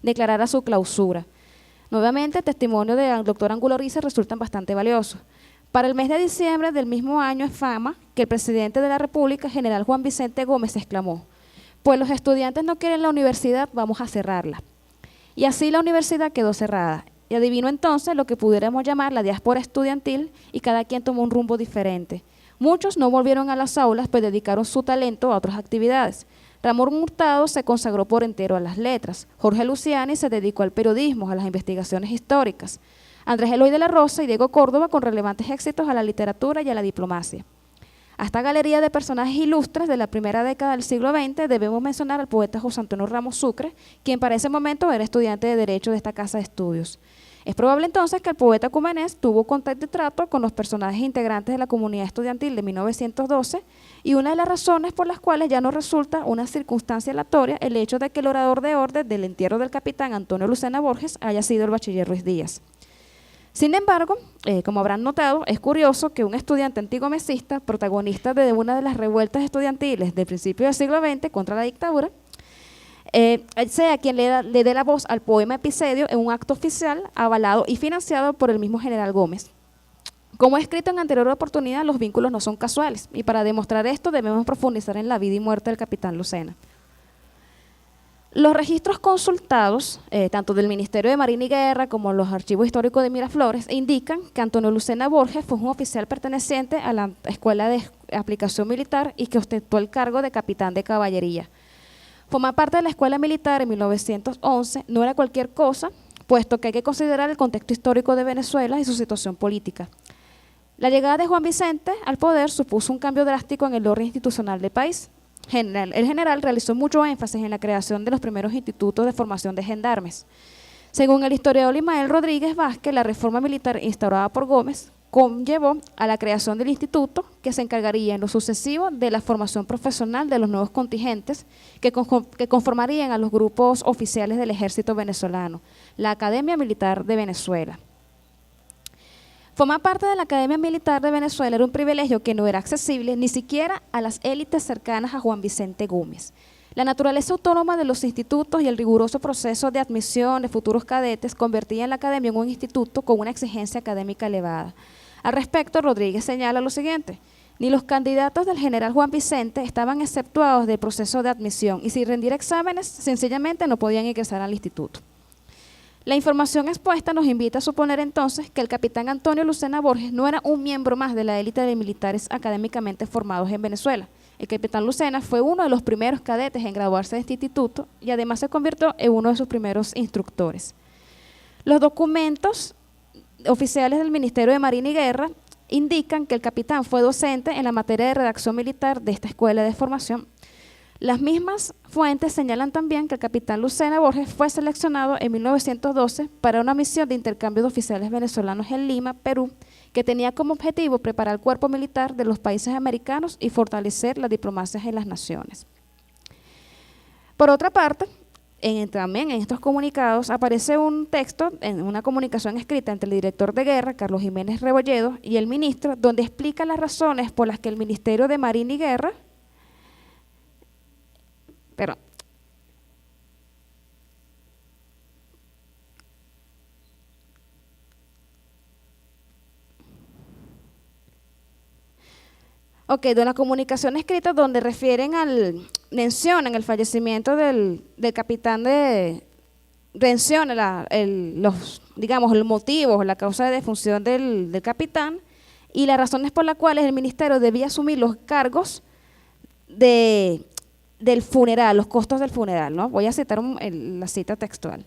declarara su clausura. Nuevamente, el testimonio del doctor Angulo Arriza resultan bastante valiosos. Para el mes de diciembre del mismo año es fama que el presidente de la República, general Juan Vicente Gómez, exclamó: pues los estudiantes no quieren la universidad, vamos a cerrarla. Y así la universidad quedó cerrada. Y adivinó entonces lo que pudiéramos llamar la diáspora estudiantil y cada quien tomó un rumbo diferente. Muchos no volvieron a las aulas, pues dedicaron su talento a otras actividades. Ramón Hurtado se consagró por entero a las letras. Jorge Luciani se dedicó al periodismo, a las investigaciones históricas. Andrés Eloy de la Rosa y Diego Córdoba con relevantes éxitos a la literatura y a la diplomacia. A esta galería de personajes ilustres de la primera década del siglo XX debemos mencionar al poeta José Antonio Ramos Sucre, quien para ese momento era estudiante de Derecho de esta casa de estudios. Es probable entonces que el poeta cumanés tuvo contacto y trato con los personajes integrantes de la comunidad estudiantil de 1912 y una de las razones por las cuales ya no resulta una circunstancia aleatoria el hecho de que el orador de orden del entierro del capitán Antonio Lucena Borges haya sido el bachiller Ruiz Díaz. Sin embargo, como habrán notado, es curioso que un estudiante antigomesista, protagonista de una de las revueltas estudiantiles del principio del siglo XX contra la dictadura, sea quien le dé la voz al poema Episedio en un acto oficial avalado y financiado por el mismo general Gómez. Como he escrito en anterior oportunidad, los vínculos no son casuales y para demostrar esto debemos profundizar en la vida y muerte del capitán Lucena. Los registros consultados, tanto del Ministerio de Marina y Guerra como los archivos históricos de Miraflores, indican que Antonio Lucena Borges fue un oficial perteneciente a la Escuela de Aplicación Militar y que ostentó el cargo de capitán de caballería. Formar parte de la Escuela Militar en 1911 no era cualquier cosa, puesto que hay que considerar el contexto histórico de Venezuela y su situación política. La llegada de Juan Vicente al poder supuso un cambio drástico en el orden institucional del país. El general realizó mucho énfasis en la creación de los primeros institutos de formación de gendarmes. Según el historiador Ismael Rodríguez Vázquez, la reforma militar instaurada por Gómez conllevó a la creación del instituto que se encargaría en lo sucesivo de la formación profesional de los nuevos contingentes que conformarían a los grupos oficiales del ejército venezolano, la Academia Militar de Venezuela. Formar parte de la Academia Militar de Venezuela era un privilegio que no era accesible ni siquiera a las élites cercanas a Juan Vicente Gómez. La naturaleza autónoma de los institutos y el riguroso proceso de admisión de futuros cadetes convertían la academia en un instituto con una exigencia académica elevada. Al respecto, Rodríguez señala lo siguiente: ni los candidatos del general Juan Vicente estaban exceptuados del proceso de admisión y sin rendir exámenes, sencillamente no podían ingresar al instituto. La información expuesta nos invita a suponer entonces que el capitán Antonio Lucena Borges no era un miembro más de la élite de militares académicamente formados en Venezuela. El capitán Lucena fue uno de los primeros cadetes en graduarse de este instituto y además se convirtió en uno de sus primeros instructores. Los documentos oficiales del Ministerio de Marina y Guerra indican que el capitán fue docente en la materia de redacción militar de esta escuela de formación. Las mismas fuentes señalan también que el capitán Lucena Borges fue seleccionado en 1912 para una misión de intercambio de oficiales venezolanos en Lima, Perú, que tenía como objetivo preparar el cuerpo militar de los países americanos y fortalecer la diplomacia en las naciones. Por otra parte, también en estos comunicados aparece un texto, en una comunicación escrita entre el director de guerra, Carlos Jiménez Rebolledo, y el ministro, donde explica las razones por las que el Ministerio de Marina y Guerra de una comunicación escrita donde mencionan el fallecimiento del capitán menciona los motivos, la causa de defunción del capitán y las razones por las cuales el ministerio debía asumir los cargos del funeral, los costos del funeral, ¿no? Voy a citar la cita textual.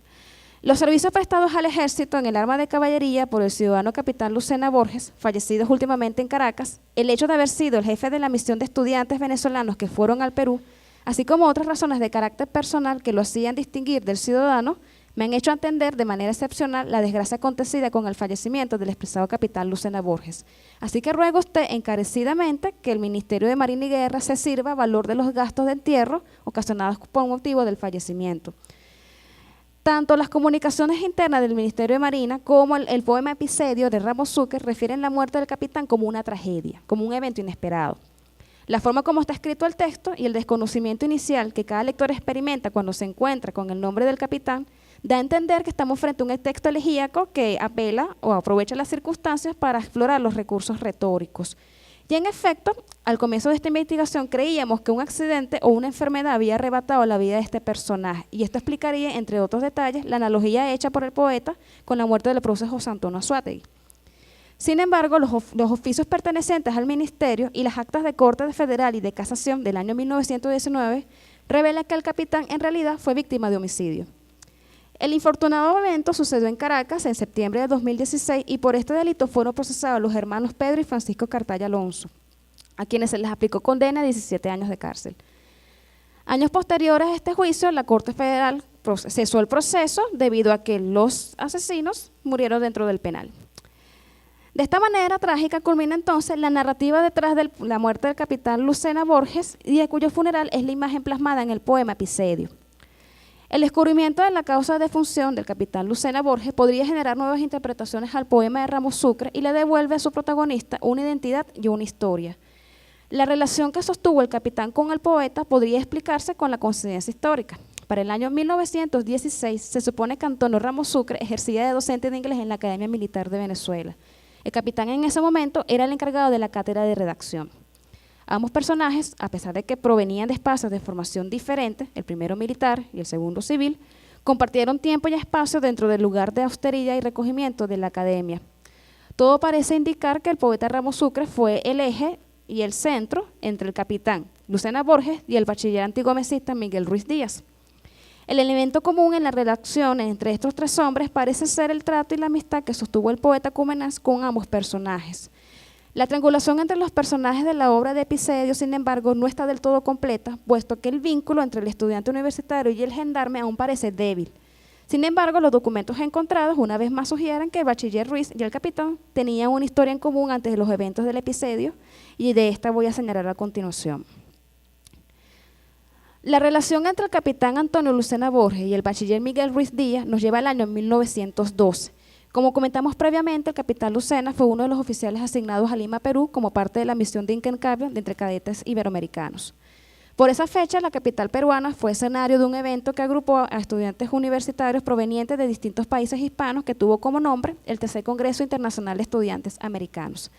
Los servicios prestados al ejército en el arma de caballería por el ciudadano capitán Lucena Borges, fallecidos últimamente en Caracas, el hecho de haber sido el jefe de la misión de estudiantes venezolanos que fueron al Perú, así como otras razones de carácter personal que lo hacían distinguir del ciudadano, me han hecho entender de manera excepcional la desgracia acontecida con el fallecimiento del expresado capitán Lucena Borges. Así que ruego a usted encarecidamente que el Ministerio de Marina y Guerra se sirva a valor de los gastos de entierro ocasionados por motivo del fallecimiento. Tanto las comunicaciones internas del Ministerio de Marina como el poema Epicedio de Ramos Sucre refieren la muerte del capitán como una tragedia, como un evento inesperado. La forma como está escrito el texto y el desconocimiento inicial que cada lector experimenta cuando se encuentra con el nombre del capitán da a entender que estamos frente a un texto elegíaco que apela o aprovecha las circunstancias para explorar los recursos retóricos. Y en efecto, al comienzo de esta investigación creíamos que un accidente o una enfermedad había arrebatado la vida de este personaje, y esto explicaría, entre otros detalles, la analogía hecha por el poeta con la muerte del prócer José Antonio Anzoátegui. Sin embargo, los oficios pertenecientes al ministerio y las actas de Corte Federal y de Casación del año 1919 revelan que el capitán en realidad fue víctima de homicidio. El infortunado evento sucedió en Caracas en septiembre de 2016 y por este delito fueron procesados los hermanos Pedro y Francisco Cartaya Alonso, a quienes se les aplicó condena de 17 años de cárcel. Años posteriores a este juicio, la Corte Federal cesó el proceso debido a que los asesinos murieron dentro del penal. De esta manera trágica culmina entonces la narrativa detrás de la muerte del capitán Lucena Borges y de cuyo funeral es la imagen plasmada en el poema Epicedio. El descubrimiento de la causa de defunción del capitán Lucena Borges podría generar nuevas interpretaciones al poema de Ramos Sucre y le devuelve a su protagonista una identidad y una historia. La relación que sostuvo el capitán con el poeta podría explicarse con la coincidencia histórica. Para el año 1916 se supone que Antonio Ramos Sucre ejercía de docente de inglés en la Academia Militar de Venezuela. El capitán en ese momento era el encargado de la cátedra de redacción. Ambos personajes, a pesar de que provenían de espacios de formación diferentes, el primero militar y el segundo civil, compartieron tiempo y espacio dentro del lugar de austeridad y recogimiento de la academia. Todo parece indicar que el poeta Ramos Sucre fue el eje y el centro entre el capitán Lucena Borges y el bachiller antigomesista Miguel Ruiz Díaz. El elemento común en la relación entre estos tres hombres parece ser el trato y la amistad que sostuvo el poeta Cumanás con ambos personajes. La triangulación entre los personajes de la obra de Epicedio, sin embargo, no está del todo completa, puesto que el vínculo entre el estudiante universitario y el gendarme aún parece débil. Sin embargo, los documentos encontrados una vez más sugieren que el bachiller Ruiz y el capitán tenían una historia en común antes de los eventos del Epicedio, y de esta voy a señalar a continuación. La relación entre el capitán Antonio Lucena Borges y el bachiller Miguel Ruiz Díaz nos lleva al año 1912. Como comentamos previamente, el capitán Lucena fue uno de los oficiales asignados a Lima, Perú, como parte de la misión de intercambio entre cadetes iberoamericanos. Por esa fecha, la capital peruana fue escenario de un evento que agrupó a estudiantes universitarios provenientes de distintos países hispanos que tuvo como nombre el Tercer Congreso Internacional de Estudiantes Americanos.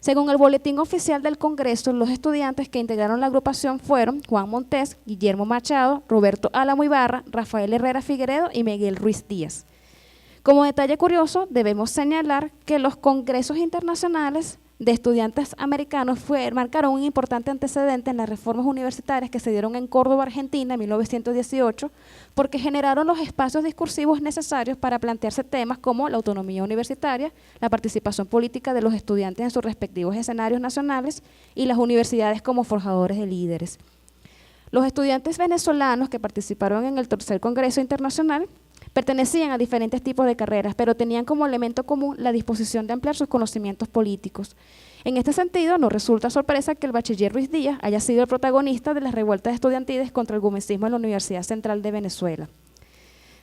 Según el boletín oficial del Congreso, los estudiantes que integraron la agrupación fueron Juan Montés, Guillermo Machado, Roberto Álamo Ibarra, Rafael Herrera Figueredo y Miguel Ruiz Díaz. Como detalle curioso, debemos señalar que los congresos internacionales de estudiantes americanos marcaron un importante antecedente en las reformas universitarias que se dieron en Córdoba, Argentina, en 1918, porque generaron los espacios discursivos necesarios para plantearse temas como la autonomía universitaria, la participación política de los estudiantes en sus respectivos escenarios nacionales y las universidades como forjadores de líderes. Los estudiantes venezolanos que participaron en el Tercer Congreso Internacional pertenecían a diferentes tipos de carreras, pero tenían como elemento común la disposición de ampliar sus conocimientos políticos. En este sentido, no resulta sorpresa que el bachiller Ruiz Díaz haya sido el protagonista de las revueltas estudiantiles contra el gomecismo en la Universidad Central de Venezuela.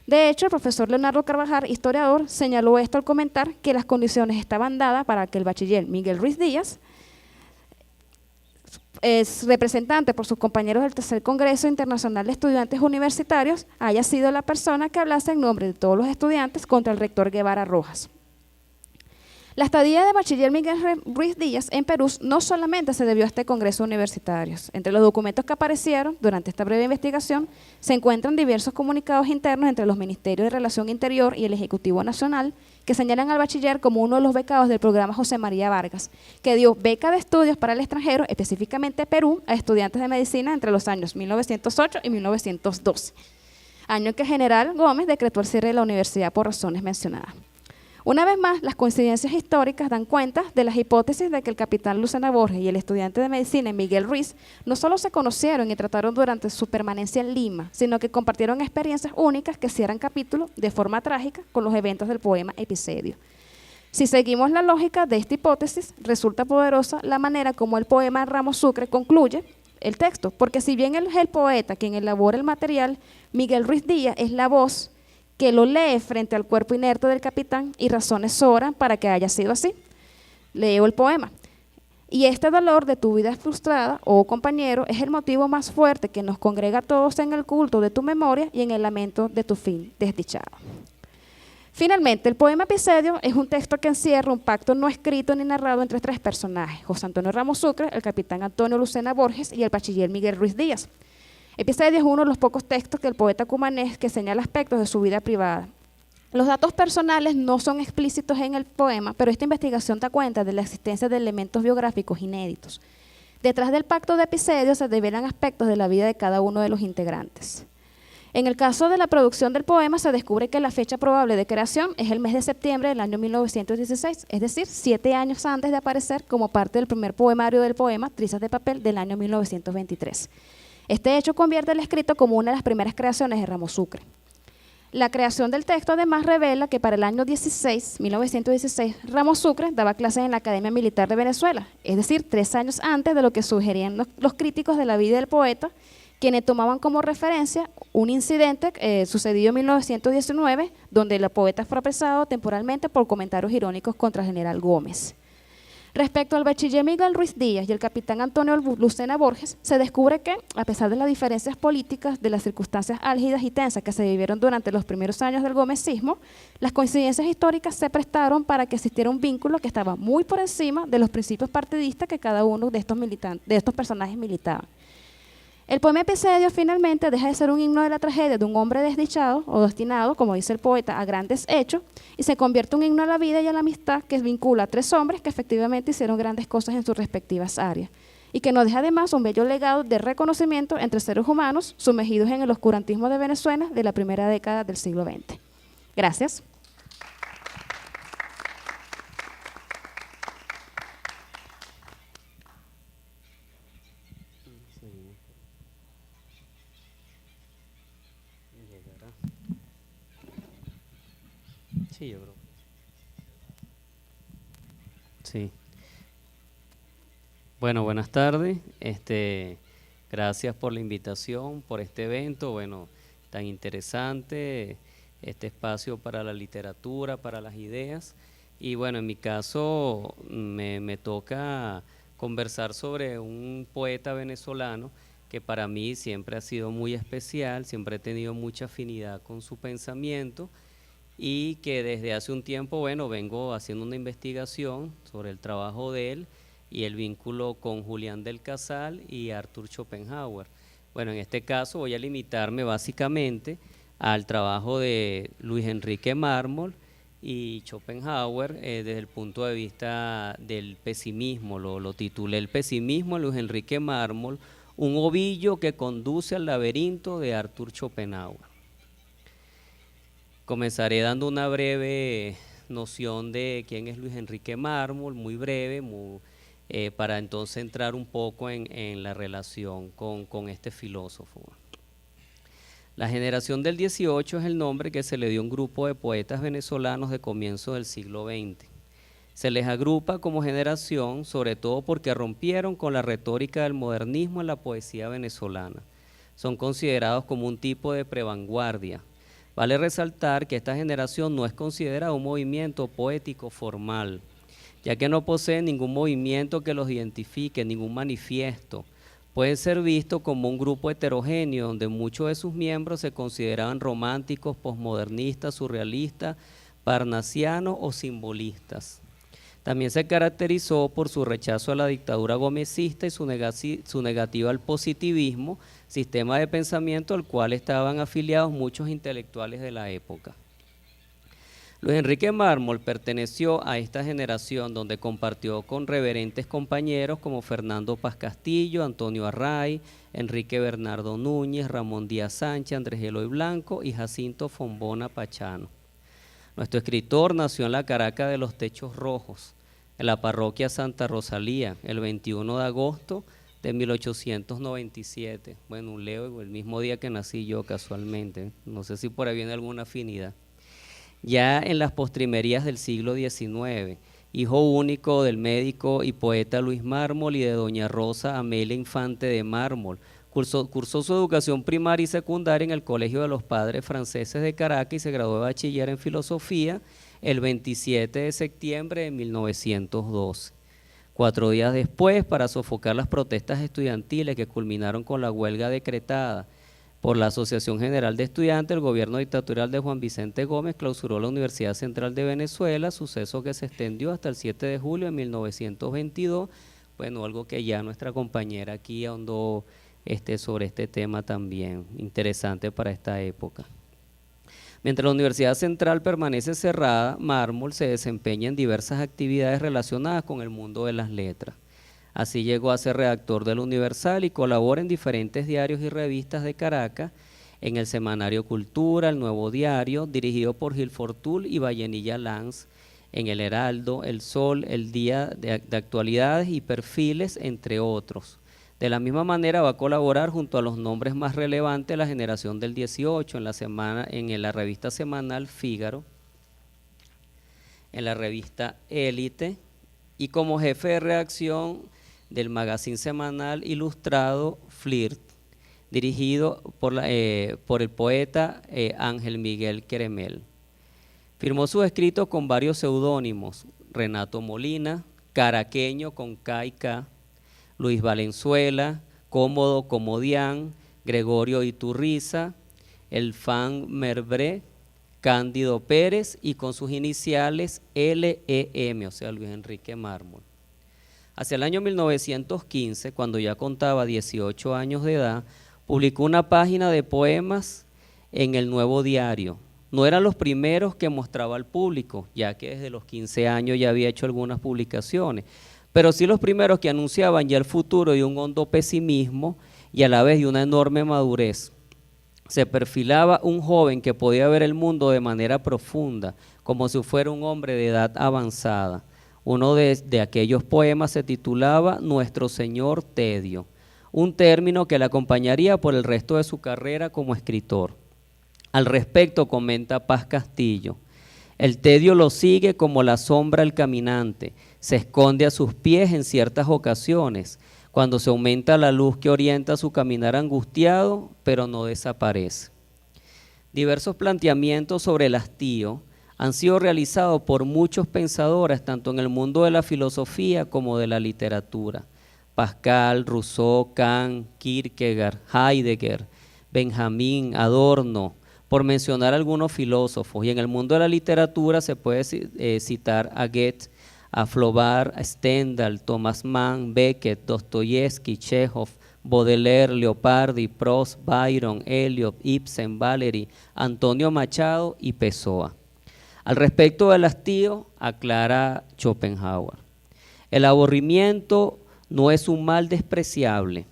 De hecho, el profesor Leonardo Carvajal, historiador, señaló esto al comentar que las condiciones estaban dadas para que el bachiller Miguel Ruiz Díaz, es representante por sus compañeros del Tercer Congreso Internacional de Estudiantes Universitarios, haya sido la persona que hablase en nombre de todos los estudiantes contra el rector Guevara Rojas. La estadía de bachiller Miguel Ruiz Díaz en Perú no solamente se debió a este congreso universitario. Entre los documentos que aparecieron durante esta breve investigación se encuentran diversos comunicados internos entre los Ministerios de Relación Interior y el Ejecutivo Nacional que señalan al bachiller como uno de los becados del programa José María Vargas, que dio beca de estudios para el extranjero, específicamente Perú, a estudiantes de medicina entre los años 1908 y 1912, año en que General Gómez decretó el cierre de la universidad por razones mencionadas. Una vez más, las coincidencias históricas dan cuenta de las hipótesis de que el capitán Lucena Borges y el estudiante de medicina Miguel Ruiz no solo se conocieron y trataron durante su permanencia en Lima, sino que compartieron experiencias únicas que cierran capítulo de forma trágica con los eventos del poema Epicedio. Si seguimos la lógica de esta hipótesis, resulta poderosa la manera como el poema Ramos Sucre concluye el texto, porque si bien él es el poeta quien elabora el material, Miguel Ruiz Díaz es la voz que lo lee frente al cuerpo inerte del capitán y razones sobran para que haya sido así. Leo el poema. Y este dolor de tu vida frustrada, oh compañero, es el motivo más fuerte que nos congrega a todos en el culto de tu memoria y en el lamento de tu fin desdichado. Finalmente, el poema Epicedio es un texto que encierra un pacto no escrito ni narrado entre tres personajes, José Antonio Ramos Sucre, el capitán Antonio Lucena Borges y el bachiller Miguel Ruiz Díaz. Epicedio es uno de los pocos textos del poeta cumanés que señala aspectos de su vida privada. Los datos personales no son explícitos en el poema, pero esta investigación da cuenta de la existencia de elementos biográficos inéditos. Detrás del pacto de Epicedio se develan aspectos de la vida de cada uno de los integrantes. En el caso de la producción del poema se descubre que la fecha probable de creación es el mes de septiembre del año 1916, es decir, 7 años antes de aparecer como parte del primer poemario del poema Trizas de papel del año 1923. Este hecho convierte el escrito como una de las primeras creaciones de Ramos Sucre. La creación del texto además revela que para el año 1916, Ramos Sucre daba clases en la Academia Militar de Venezuela, es decir, 3 años antes de lo que sugerían los críticos de la vida del poeta, quienes tomaban como referencia un incidente sucedido en 1919, donde el poeta fue apresado temporalmente por comentarios irónicos contra el general Gómez. Respecto al bachiller Miguel Ruiz Díaz y el capitán Antonio Lucena Borges, se descubre que, a pesar de las diferencias políticas, de las circunstancias álgidas y tensas que se vivieron durante los primeros años del gomecismo, las coincidencias históricas se prestaron para que existiera un vínculo que estaba muy por encima de los principios partidistas que cada uno de estos personajes militaban. El poema Episodio finalmente deja de ser un himno de la tragedia de un hombre desdichado o destinado, como dice el poeta, a grandes hechos, y se convierte en un himno a la vida y a la amistad que vincula a tres hombres que efectivamente hicieron grandes cosas en sus respectivas áreas, y que nos deja además un bello legado de reconocimiento entre seres humanos sumergidos en el oscurantismo de Venezuela de la primera década del siglo XX. Gracias. Sí, yo creo. Sí. Bueno, buenas tardes. Gracias por la invitación, por este evento, bueno, tan interesante, este espacio para la literatura, para las ideas. Y bueno, en mi caso me toca conversar sobre un poeta venezolano que para mí siempre ha sido muy especial, siempre he tenido mucha afinidad con su pensamiento, y que desde hace un tiempo, bueno, vengo haciendo una investigación sobre el trabajo de él y el vínculo con Julián del Casal y Arthur Schopenhauer. Bueno, en este caso voy a limitarme básicamente al trabajo de Luis Enrique Mármol y Schopenhauer desde el punto de vista del pesimismo. Lo titulé El pesimismo en Luis Enrique Mármol, un ovillo que conduce al laberinto de Arthur Schopenhauer. Comenzaré dando una breve noción de quién es Luis Enrique Mármol, muy breve, para entonces entrar un poco en la relación con este filósofo. La generación del 18 es el nombre que se le dio a un grupo de poetas venezolanos de comienzo del siglo XX. Se les agrupa como generación sobre todo porque rompieron con la retórica del modernismo en la poesía venezolana. Son considerados como un tipo de prevanguardia. Vale resaltar que esta generación no es considerada un movimiento poético formal, ya que no posee ningún movimiento que los identifique, ningún manifiesto. Pueden ser vistos como un grupo heterogéneo donde muchos de sus miembros se consideraban románticos, posmodernistas, surrealistas, parnasianos o simbolistas. También se caracterizó por su rechazo a la dictadura gomecista y su negativa al positivismo, sistema de pensamiento al cual estaban afiliados muchos intelectuales de la época. Luis Enrique Mármol perteneció a esta generación donde compartió con reverentes compañeros como Fernando Paz Castillo, Antonio Array, Enrique Bernardo Núñez, Ramón Díaz Sánchez, Andrés Eloy Blanco y Jacinto Fombona Pachano. Nuestro escritor nació en la Caracas de los Techos Rojos, en la parroquia Santa Rosalía, el 21 de agosto de 1897. Bueno, un Leo, el mismo día que nací yo casualmente, no sé si por ahí viene alguna afinidad. Ya en las postrimerías del siglo XIX, hijo único del médico y poeta Luis Mármol y de doña Rosa Amelia Infante de Mármol, cursó su educación primaria y secundaria en el Colegio de los Padres Franceses de Caracas y se graduó de bachiller en filosofía el 27 de septiembre de 1912. 4 días después, para sofocar las protestas estudiantiles que culminaron con la huelga decretada por la Asociación General de Estudiantes, el gobierno dictatorial de Juan Vicente Gómez clausuró la Universidad Central de Venezuela, suceso que se extendió hasta el 7 de julio de 1922, bueno, algo que ya nuestra compañera aquí ahondó sobre este tema también, interesante para esta época. Mientras la Universidad Central permanece cerrada, Mármol se desempeña en diversas actividades relacionadas con el mundo de las letras. Así llegó a ser redactor del Universal y colabora en diferentes diarios y revistas de Caracas, en el semanario Cultura, el Nuevo Diario, dirigido por Gil Fortul y Vallenilla Lanz, en el Heraldo, El Sol, El Día de Actualidades y Perfiles, entre otros. De la misma manera va a colaborar junto a los nombres más relevantes de la generación del 18 en la revista semanal Fígaro, en la revista Élite y como jefe de redacción del magazine semanal ilustrado Flirt, dirigido por el poeta Ángel Miguel Queremel. Firmó sus escritos con varios seudónimos: Renato Molina, Caraqueño con K y K, Luis Valenzuela, Cómodo Comodián, Gregorio Iturriza, Elfán Merbré, Cándido Pérez y con sus iniciales LEM, o sea, Luis Enrique Mármol. Hacia el año 1915, cuando ya contaba 18 años de edad, publicó una página de poemas en el Nuevo Diario. No eran los primeros que mostraba al público, ya que desde los 15 años ya había hecho algunas publicaciones, pero sí los primeros que anunciaban ya el futuro de un hondo pesimismo y a la vez de una enorme madurez. Se perfilaba un joven que podía ver el mundo de manera profunda, como si fuera un hombre de edad avanzada. Uno de aquellos poemas se titulaba Nuestro Señor Tedio, un término que le acompañaría por el resto de su carrera como escritor. Al respecto comenta Paz Castillo: el tedio lo sigue como la sombra al caminante, se esconde a sus pies en ciertas ocasiones, cuando se aumenta la luz que orienta su caminar angustiado, pero no desaparece. Diversos planteamientos sobre el hastío han sido realizados por muchos pensadores, tanto en el mundo de la filosofía como de la literatura. Pascal, Rousseau, Kant, Kierkegaard, Heidegger, Benjamín, Adorno, por mencionar algunos filósofos. Y en el mundo de la literatura se puede citar a Goethe, a Flaubert, a Stendhal, Thomas Mann, Beckett, Dostoyevsky, Chekhov, Baudelaire, Leopardi, Proust, Byron, Eliot, Ibsen, Valery, Antonio Machado y Pessoa. Al respecto del hastío, aclara Schopenhauer: el aburrimiento no es un mal despreciable.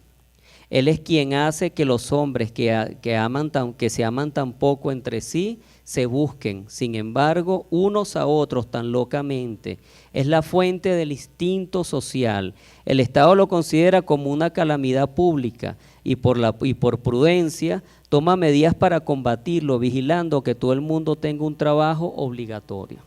Él es quien hace que los hombres que se aman tan poco entre sí se busquen, sin embargo, unos a otros tan locamente. Es la fuente del instinto social. El Estado lo considera como una calamidad pública y por prudencia toma medidas para combatirlo, vigilando que todo el mundo tenga un trabajo obligatorio.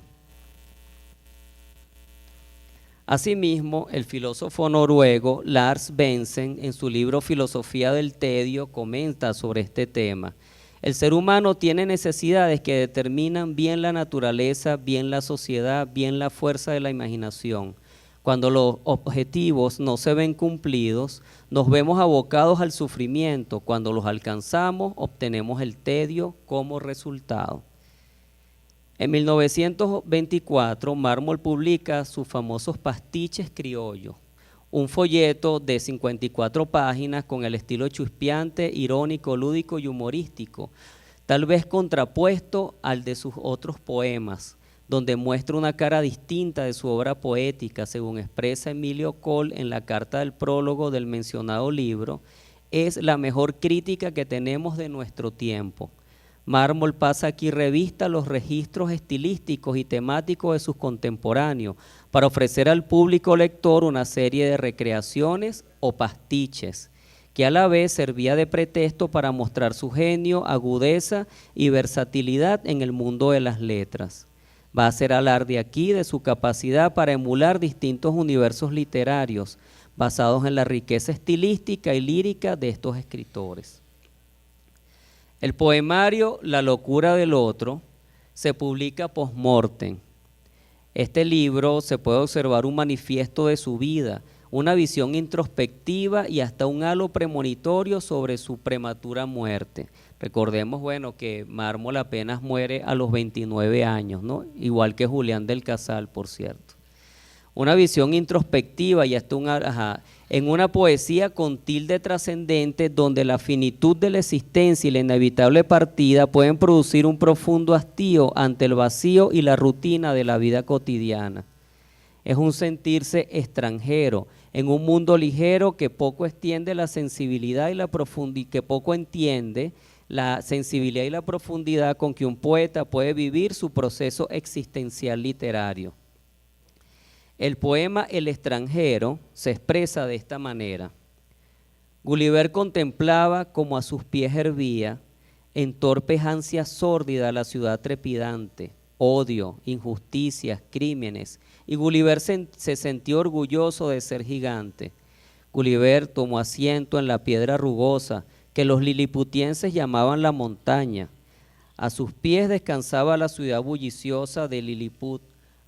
Asimismo, el filósofo noruego Lars Bensen, en su libro Filosofía del Tedio, comenta sobre este tema. El ser humano tiene necesidades que determinan bien la naturaleza, bien la sociedad, bien la fuerza de la imaginación. Cuando los objetivos no se ven cumplidos, nos vemos abocados al sufrimiento. Cuando los alcanzamos, obtenemos el tedio como resultado. En 1924, Mármol publica sus famosos Pastiches Criollos, un folleto de 54 páginas con el estilo chuspeante, irónico, lúdico y humorístico, tal vez contrapuesto al de sus otros poemas, donde muestra una cara distinta de su obra poética, según expresa Emilio Coll en la carta del prólogo del mencionado libro. Es la mejor crítica que tenemos de nuestro tiempo. Mármol pasa aquí revista los registros estilísticos y temáticos de sus contemporáneos para ofrecer al público lector una serie de recreaciones o pastiches, que a la vez servía de pretexto para mostrar su genio, agudeza y versatilidad en el mundo de las letras. Va a hacer alarde aquí de su capacidad para emular distintos universos literarios, basados en la riqueza estilística y lírica de estos escritores. El poemario La locura del otro se publica post-mortem. Este libro se puede observar un manifiesto de su vida, una visión introspectiva y hasta un halo premonitorio sobre su prematura muerte. Recordemos, bueno, que Mármol apenas muere a los 29 años, ¿no? Igual que Julián del Casal, por cierto. Una visión introspectiva y hasta en una poesía con tilde trascendente, donde la finitud de la existencia y la inevitable partida pueden producir un profundo hastío ante el vacío y la rutina de la vida cotidiana. Es un sentirse extranjero en un mundo ligero que poco extiende la sensibilidad y la profundidad, que poco entiende la sensibilidad y la profundidad con que un poeta puede vivir su proceso existencial literario. El poema El extranjero se expresa de esta manera: Gulliver contemplaba como a sus pies hervía en torpes ansias sórdidas la ciudad trepidante, odio, injusticias, crímenes, y Gulliver se sintió orgulloso de ser gigante. Gulliver tomó asiento en la piedra rugosa que los liliputienses llamaban la montaña. A sus pies descansaba la ciudad bulliciosa de Lilliput,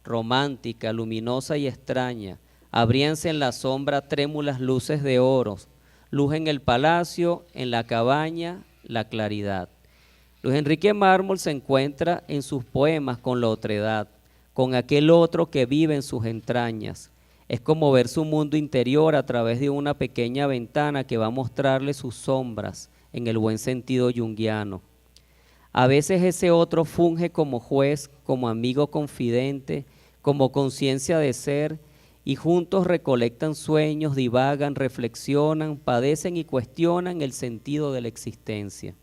romántica, luminosa y extraña. abríanse en la sombra trémulas luces de oro, luz en el palacio, en la cabaña, la claridad. Luis Enrique Mármol se encuentra en sus poemas con la otredad, con aquel otro que vive en sus entrañas. Es como ver su mundo interior a través de una pequeña ventana que va a mostrarle sus sombras, en el buen sentido junguiano. A veces ese otro funge como juez, como amigo confidente, como conciencia de ser, y juntos recolectan sueños, divagan, reflexionan, padecen y cuestionan el sentido de la existencia.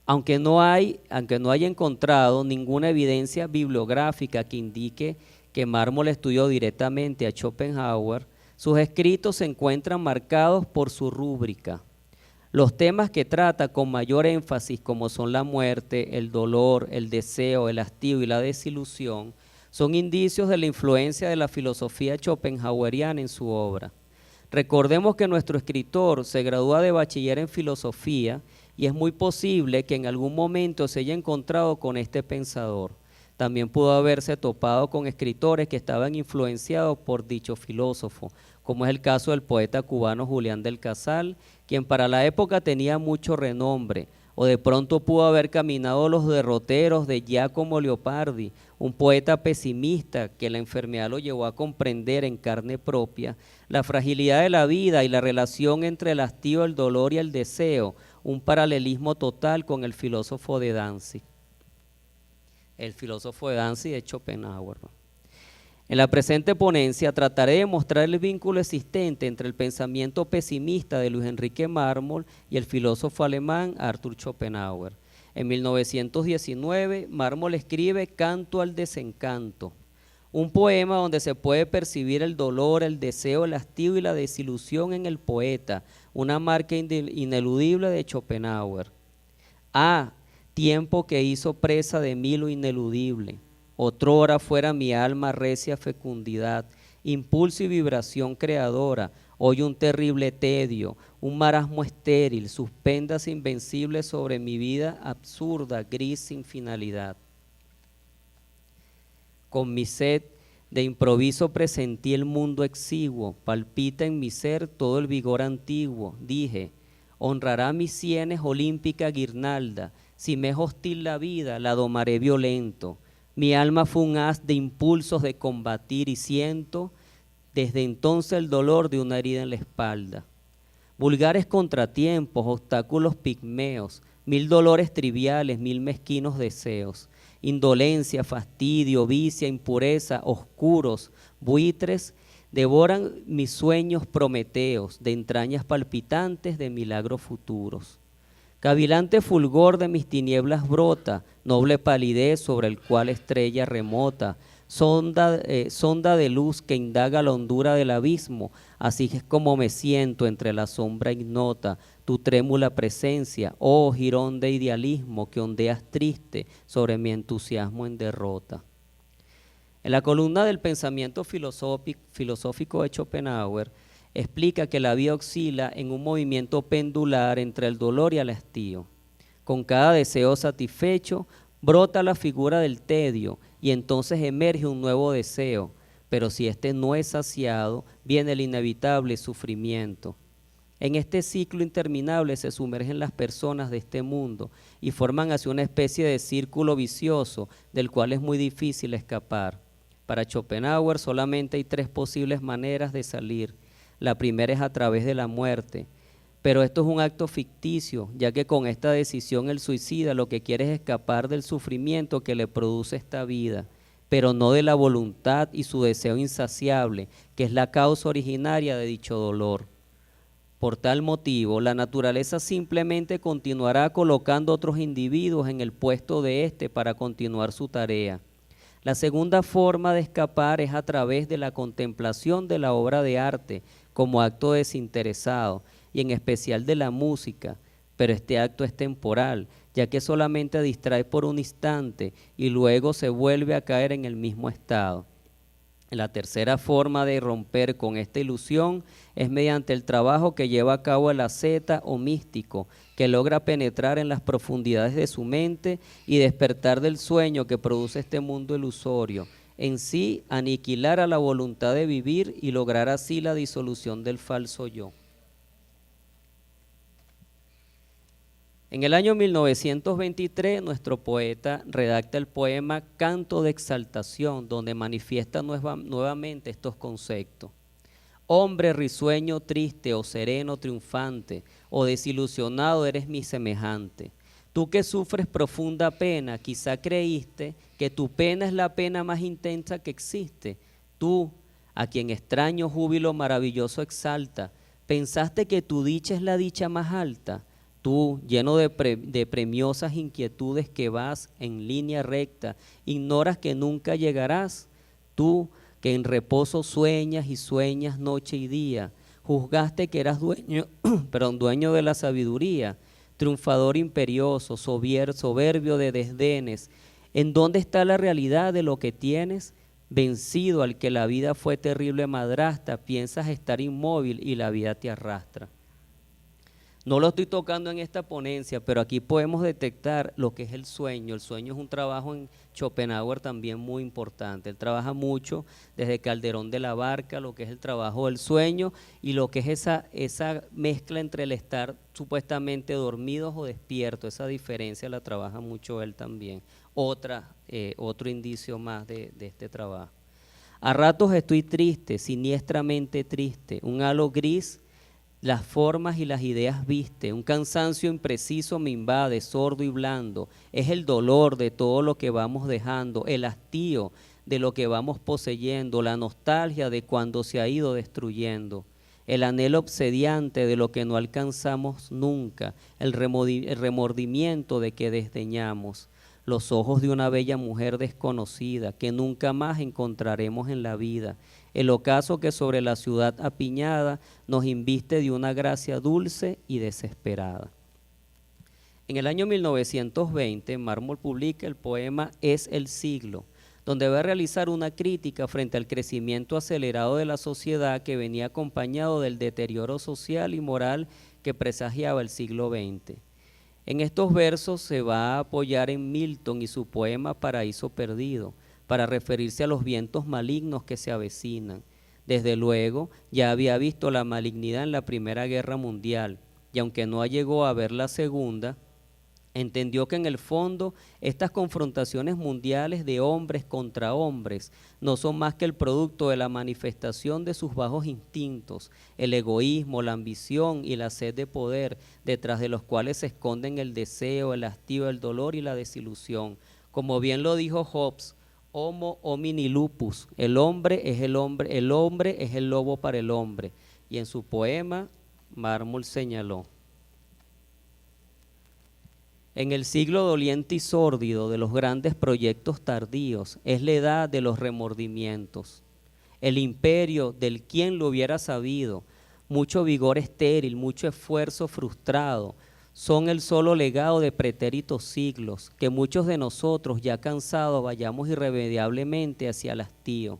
Aunque no haya encontrado ninguna evidencia bibliográfica que indique que Mármol estudió directamente a Schopenhauer, sus escritos se encuentran marcados por su rúbrica. Los temas que trata con mayor énfasis, como son la muerte, el dolor, el deseo, el hastío y la desilusión, son indicios de la influencia de la filosofía schopenhaueriana en su obra. Recordemos que nuestro escritor se gradúa de bachiller en filosofía y es muy posible que en algún momento se haya encontrado con este pensador. También pudo haberse topado con escritores que estaban influenciados por dicho filósofo, como es el caso del poeta cubano Julián del Casal, quien para la época tenía mucho renombre, o de pronto pudo haber caminado los derroteros de Giacomo Leopardi, un poeta pesimista que la enfermedad lo llevó a comprender en carne propia la fragilidad de la vida y la relación entre el hastío, el dolor y el deseo, un paralelismo total con el filósofo de Danzig. El filósofo de Danzig de Schopenhauer. En la presente ponencia trataré de mostrar el vínculo existente entre el pensamiento pesimista de Luis Enrique Mármol y el filósofo alemán Arthur Schopenhauer. En 1919, Mármol escribe Canto al desencanto, un poema donde se puede percibir el dolor, el deseo, el hastío y la desilusión en el poeta, una marca ineludible de Schopenhauer. Tiempo que hizo presa de mí lo ineludible. Otrora fuera mi alma recia fecundidad, impulso y vibración creadora, hoy un terrible tedio, un marasmo estéril, suspendas invencibles sobre mi vida absurda, gris sin finalidad. Con mi sed de improviso presentí el mundo exiguo, palpita en mi ser todo el vigor antiguo, dije, honrará mis sienes olímpica guirnalda, si me es hostil la vida, la domaré violento. Mi alma fue un haz de impulsos de combatir y siento desde entonces el dolor de una herida en la espalda. Vulgares contratiempos, obstáculos pigmeos, mil dolores triviales, mil mezquinos deseos, indolencia, fastidio, vicia, impureza, oscuros, buitres, devoran mis sueños prometeos, de entrañas palpitantes de milagros futuros. Cavilante fulgor de mis tinieblas brota, noble palidez sobre el cual estrella remota, sonda de luz que indaga la hondura del abismo, así es como me siento entre la sombra ignota, tu trémula presencia, oh jirón de idealismo que ondeas triste sobre mi entusiasmo en derrota. En la columna del pensamiento filosófico de Schopenhauer, explica que la vida oscila en un movimiento pendular entre el dolor y el hastío. Con cada deseo satisfecho, brota la figura del tedio y entonces emerge un nuevo deseo, pero si éste no es saciado, viene el inevitable sufrimiento. En este ciclo interminable se sumergen las personas de este mundo y forman así una especie de círculo vicioso del cual es muy difícil escapar. Para Schopenhauer solamente hay 3 posibles maneras de salir. La primera es a través de la muerte, pero esto es un acto ficticio, ya que con esta decisión el suicida lo que quiere es escapar del sufrimiento que le produce esta vida, pero no de la voluntad y su deseo insaciable, que es la causa originaria de dicho dolor. Por tal motivo, la naturaleza simplemente continuará colocando otros individuos en el puesto de éste para continuar su tarea. La segunda forma de escapar es a través de la contemplación de la obra de arte como acto desinteresado y en especial de la música, pero este acto es temporal, ya que solamente distrae por un instante y luego se vuelve a caer en el mismo estado. La tercera forma de romper con esta ilusión es mediante el trabajo que lleva a cabo el asceta o místico, que logra penetrar en las profundidades de su mente y despertar del sueño que produce este mundo ilusorio. en sí aniquilar a la voluntad de vivir y lograr así la disolución del falso yo. En el año 1923, nuestro poeta redacta el poema Canto de Exaltación, donde manifiesta nuevamente estos conceptos. Hombre risueño, triste, o sereno, triunfante, o desilusionado eres mi semejante. Tú que sufres profunda pena, quizá creíste que tu pena es la pena más intensa que existe. Tú, a quien extraño júbilo maravilloso exalta, pensaste que tu dicha es la dicha más alta. Tú, lleno de premiosas inquietudes que vas en línea recta, ignoras que nunca llegarás. Tú, que en reposo sueñas y sueñas noche y día, juzgaste que eras dueño de la sabiduría, triunfador imperioso, soberbio de desdenes. ¿En dónde está la realidad de lo que tienes? Vencido al que la vida fue terrible madrastra, piensas estar inmóvil y la vida te arrastra. No lo estoy tocando en esta ponencia, pero aquí podemos detectar lo que es el sueño. El sueño es un trabajo en Schopenhauer también muy importante. Él trabaja mucho desde Calderón de la Barca, lo que es el trabajo del sueño y lo que es esa mezcla entre el estar supuestamente dormidos o despiertos. Esa diferencia la trabaja mucho él también. Otro indicio más de este trabajo. A ratos estoy triste, siniestramente triste, un halo gris. Las formas y las ideas viste, un cansancio impreciso me invade, sordo y blando. Es el dolor de todo lo que vamos dejando, el hastío de lo que vamos poseyendo, la nostalgia de cuando se ha ido destruyendo, el anhelo obsediante de lo que no alcanzamos nunca, el remordimiento de que desdeñamos, los ojos de una bella mujer desconocida que nunca más encontraremos en la vida, el ocaso que sobre la ciudad apiñada nos inviste de una gracia dulce y desesperada. En el año 1920, Mármol publica el poema Es el siglo, donde va a realizar una crítica frente al crecimiento acelerado de la sociedad que venía acompañado del deterioro social y moral que presagiaba el siglo XX. En estos versos se va a apoyar en Milton y su poema Paraíso Perdido, para referirse a los vientos malignos que se avecinan. Desde luego, ya había visto la malignidad en la Primera Guerra Mundial, y aunque no llegó a ver la Segunda, entendió que en el fondo estas confrontaciones mundiales de hombres contra hombres no son más que el producto de la manifestación de sus bajos instintos, el egoísmo, la ambición y la sed de poder, detrás de los cuales se esconden el deseo, el hastío, el dolor y la desilusión. Como bien lo dijo Hobbes, Homo homini lupus, el hombre es el lobo para el hombre. Y en su poema, Mármol señaló: en el siglo doliente y sórdido de los grandes proyectos tardíos, es la edad de los remordimientos. El imperio del quien lo hubiera sabido, mucho vigor estéril, mucho esfuerzo frustrado, son el solo legado de pretéritos siglos, que muchos de nosotros ya cansados vayamos irremediablemente hacia el hastío.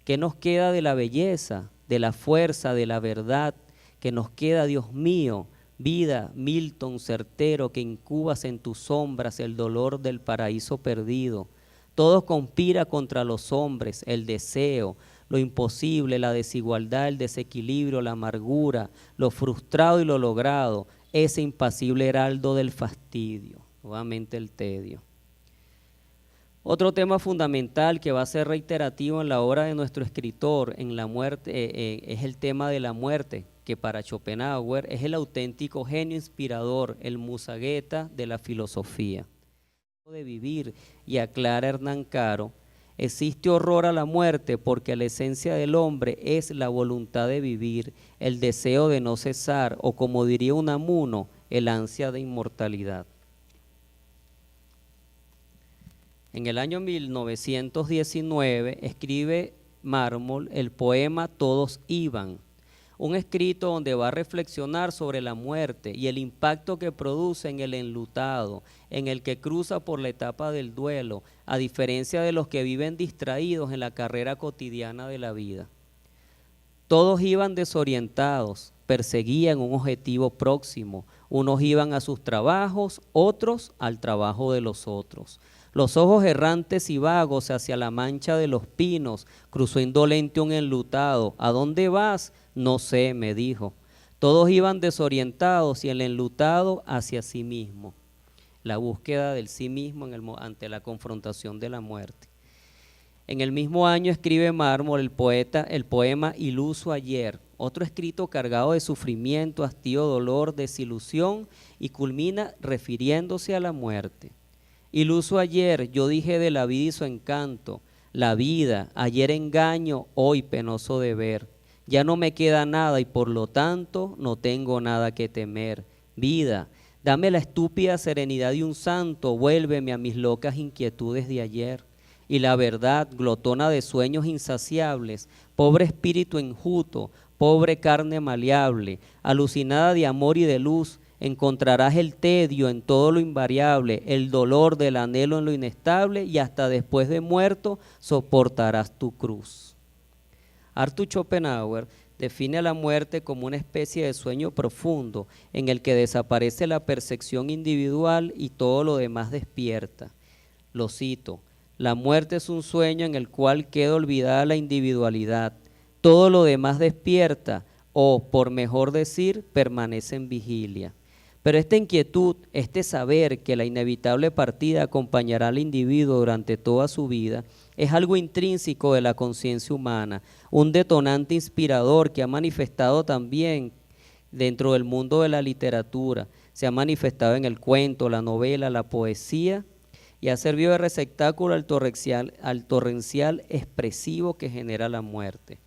¿Qué nos queda de la belleza, de la fuerza, de la verdad? ¿Qué nos queda, Dios mío? Vida, Milton, certero, que incubas en tus sombras el dolor del paraíso perdido. Todo conspira contra los hombres, el deseo, lo imposible, la desigualdad, el desequilibrio, la amargura, lo frustrado y lo logrado, ese impasible heraldo del fastidio, nuevamente el tedio. Otro tema fundamental que va a ser reiterativo en la obra de nuestro escritor en la muerte es el tema de la muerte, que para Schopenhauer es el auténtico genio inspirador, el Musagueta de la filosofía. De vivir, y aclara Hernán Caro, existe horror a la muerte porque la esencia del hombre es la voluntad de vivir, el deseo de no cesar, o como diría Unamuno, el ansia de inmortalidad. En el año 1919 escribe Mármol el poema Todos iban, un escrito donde va a reflexionar sobre la muerte y el impacto que produce en el enlutado, en el que cruza por la etapa del duelo, a diferencia de los que viven distraídos en la carrera cotidiana de la vida. Todos iban desorientados, perseguían un objetivo próximo, unos iban a sus trabajos, otros al trabajo de los otros. Los ojos errantes y vagos hacia la mancha de los pinos, cruzó indolente un enlutado. ¿A dónde vas? No sé, me dijo. Todos iban desorientados y el enlutado hacia sí mismo. La búsqueda del sí mismo ante la confrontación de la muerte. En el mismo año escribe Mármol el poema Iluso ayer, otro escrito cargado de sufrimiento, hastío, dolor, desilusión, y culmina refiriéndose a la muerte. Iluso ayer, yo dije de la vida y su encanto, la vida, ayer engaño, hoy penoso deber. Ya no me queda nada y por lo tanto no tengo nada que temer. Vida, dame la estúpida serenidad de un santo, vuélveme a mis locas inquietudes de ayer. Y la verdad, glotona de sueños insaciables, pobre espíritu enjuto, pobre carne maleable, alucinada de amor y de luz, encontrarás el tedio en todo lo invariable, el dolor del anhelo en lo inestable, y hasta después de muerto soportarás tu cruz. Arthur Schopenhauer define a la muerte como una especie de sueño profundo en el que desaparece la percepción individual y todo lo demás despierta. Lo cito: la muerte es un sueño en el cual queda olvidada la individualidad. Todo lo demás despierta o, por mejor decir, permanece en vigilia. Pero esta inquietud, este saber que la inevitable partida acompañará al individuo durante toda su vida, es algo intrínseco de la conciencia humana, un detonante inspirador que ha manifestado también dentro del mundo de la literatura, se ha manifestado en el cuento, la novela, la poesía, y ha servido de receptáculo al torrencial expresivo que genera la muerte.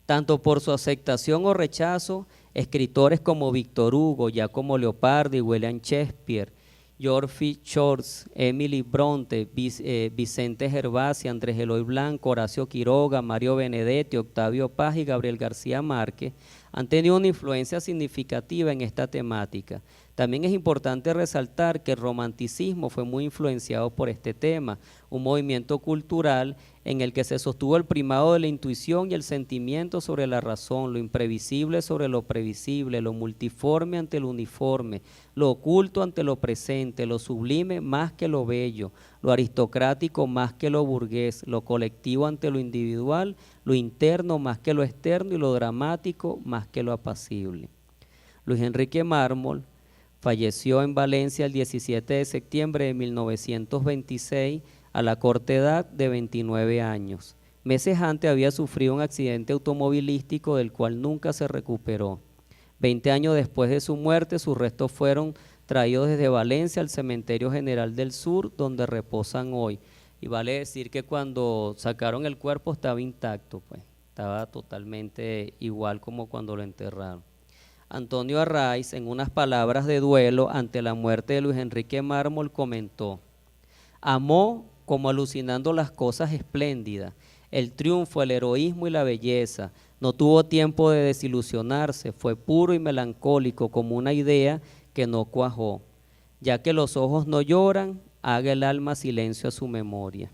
Tanto por su aceptación o rechazo, escritores como Víctor Hugo, Giacomo Leopardi, William Shakespeare, Geoffrey Chaucer, Emily Bronte, Vicente Gervasi, Andrés Eloy Blanco, Horacio Quiroga, Mario Benedetti, Octavio Paz y Gabriel García Márquez han tenido una influencia significativa en esta temática. También es importante resaltar que el romanticismo fue muy influenciado por este tema, un movimiento cultural en el que se sostuvo el primado de la intuición y el sentimiento sobre la razón, lo imprevisible sobre lo previsible, lo multiforme ante lo uniforme, lo oculto ante lo presente, lo sublime más que lo bello, lo aristocrático más que lo burgués, lo colectivo ante lo individual, lo interno más que lo externo y lo dramático más que lo apacible. Luis Enrique Mármol falleció en Valencia el 17 de septiembre de 1926 a la corta edad de 29 años. Meses antes había sufrido un accidente automovilístico del cual nunca se recuperó. 20 años después de su muerte, sus restos fueron traídos desde Valencia al Cementerio General del Sur, donde reposan hoy. Y vale decir que cuando sacaron el cuerpo estaba intacto, pues, estaba totalmente igual como cuando lo enterraron. Antonio Arraiz, en unas palabras de duelo ante la muerte de Luis Enrique Mármol, comentó: amó como alucinando las cosas espléndidas, el triunfo, el heroísmo y la belleza. No tuvo tiempo de desilusionarse, fue puro y melancólico como una idea que no cuajó. Ya que los ojos no lloran, haga el alma silencio a su memoria.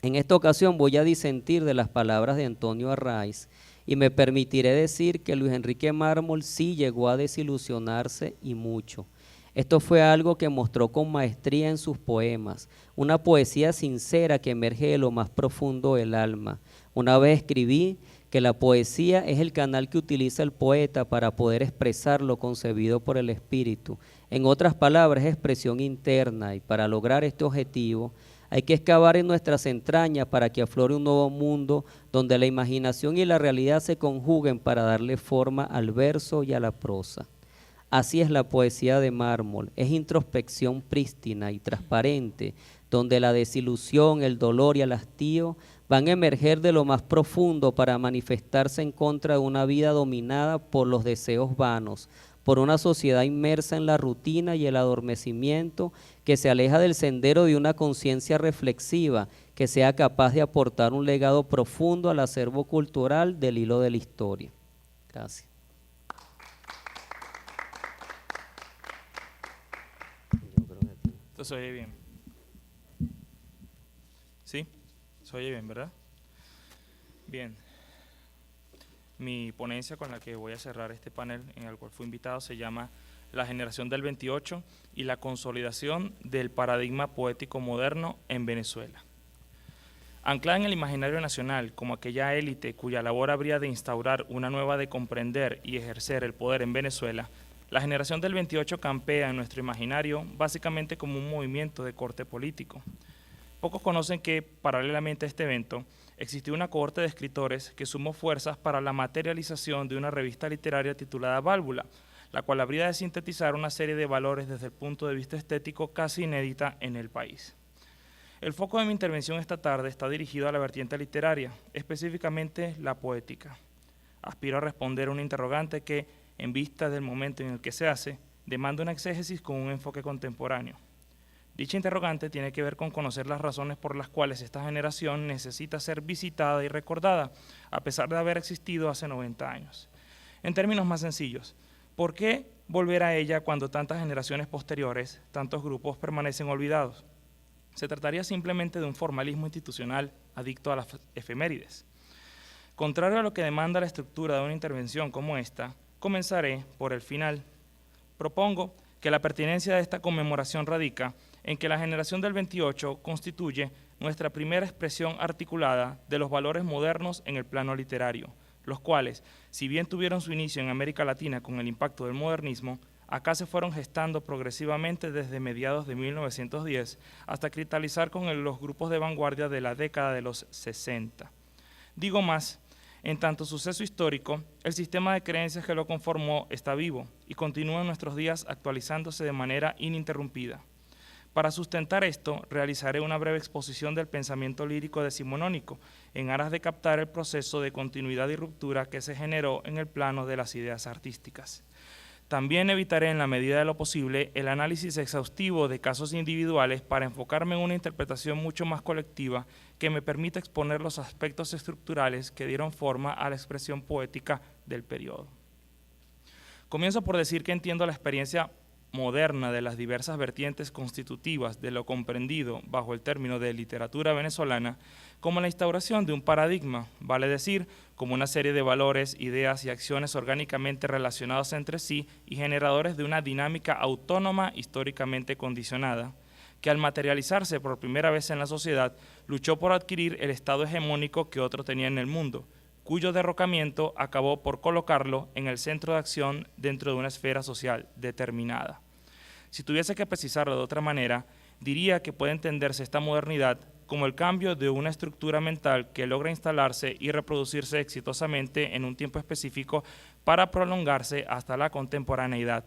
En esta ocasión voy a disentir de las palabras de Antonio Arraiz y me permitiré decir que Luis Enrique Mármol sí llegó a desilusionarse y mucho. Esto fue algo que mostró con maestría en sus poemas, una poesía sincera que emerge de lo más profundo del alma. Una vez escribí que la poesía es el canal que utiliza el poeta para poder expresar lo concebido por el espíritu. En otras palabras, es expresión interna, y para lograr este objetivo hay que excavar en nuestras entrañas para que aflore un nuevo mundo donde la imaginación y la realidad se conjuguen para darle forma al verso y a la prosa. Así es la poesía de Mármol, es introspección prístina y transparente, donde la desilusión, el dolor y el hastío van a emerger de lo más profundo para manifestarse en contra de una vida dominada por los deseos vanos, por una sociedad inmersa en la rutina y el adormecimiento, que se aleja del sendero de una conciencia reflexiva que sea capaz de aportar un legado profundo al acervo cultural del hilo de la historia. Gracias. Esto se oye bien. ¿Sí? Se oye bien, ¿verdad? Bien. Mi ponencia con la que voy a cerrar este panel, en el cual fui invitado, se llama la generación del 28 y la consolidación del paradigma poético moderno en Venezuela. Anclada en el imaginario nacional como aquella élite cuya labor habría de instaurar una nueva de comprender y ejercer el poder en Venezuela, la generación del 28 campea en nuestro imaginario básicamente como un movimiento de corte político. Pocos conocen que, paralelamente a este evento, existió una cohorte de escritores que sumó fuerzas para la materialización de una revista literaria titulada Válvula, la cual habría de sintetizar una serie de valores desde el punto de vista estético casi inédita en el país. El foco de mi intervención esta tarde está dirigido a la vertiente literaria, específicamente la poética. Aspiro a responder una interrogante que, en vista del momento en el que se hace, demanda una exégesis con un enfoque contemporáneo. Dicha interrogante tiene que ver con conocer las razones por las cuales esta generación necesita ser visitada y recordada, a pesar de haber existido hace 90 años. En términos más sencillos, ¿por qué volver a ella cuando tantas generaciones posteriores, tantos grupos permanecen olvidados? Se trataría simplemente de un formalismo institucional adicto a las efemérides. Contrario a lo que demanda la estructura de una intervención como esta, comenzaré por el final. Propongo que la pertinencia de esta conmemoración radica en que la generación del 28 constituye nuestra primera expresión articulada de los valores modernos en el plano literario, los cuales, si bien tuvieron su inicio en América Latina con el impacto del modernismo, acá se fueron gestando progresivamente desde mediados de 1910 hasta cristalizar con los grupos de vanguardia de la década de los 60. Digo más, en tanto suceso histórico, el sistema de creencias que lo conformó está vivo y continúa en nuestros días actualizándose de manera ininterrumpida. Para sustentar esto, realizaré una breve exposición del pensamiento lírico decimonónico, en aras de captar el proceso de continuidad y ruptura que se generó en el plano de las ideas artísticas. También evitaré en la medida de lo posible el análisis exhaustivo de casos individuales para enfocarme en una interpretación mucho más colectiva que me permita exponer los aspectos estructurales que dieron forma a la expresión poética del periodo. Comienzo por decir que entiendo la experiencia moderna de las diversas vertientes constitutivas de lo comprendido bajo el término de literatura venezolana como la instauración de un paradigma, vale decir, como una serie de valores, ideas y acciones orgánicamente relacionados entre sí y generadores de una dinámica autónoma históricamente condicionada, que al materializarse por primera vez en la sociedad, luchó por adquirir el estado hegemónico que otro tenía en el mundo, cuyo derrocamiento acabó por colocarlo en el centro de acción dentro de una esfera social determinada. Si tuviese que precisarlo de otra manera, diría que puede entenderse esta modernidad como el cambio de una estructura mental que logra instalarse y reproducirse exitosamente en un tiempo específico para prolongarse hasta la contemporaneidad.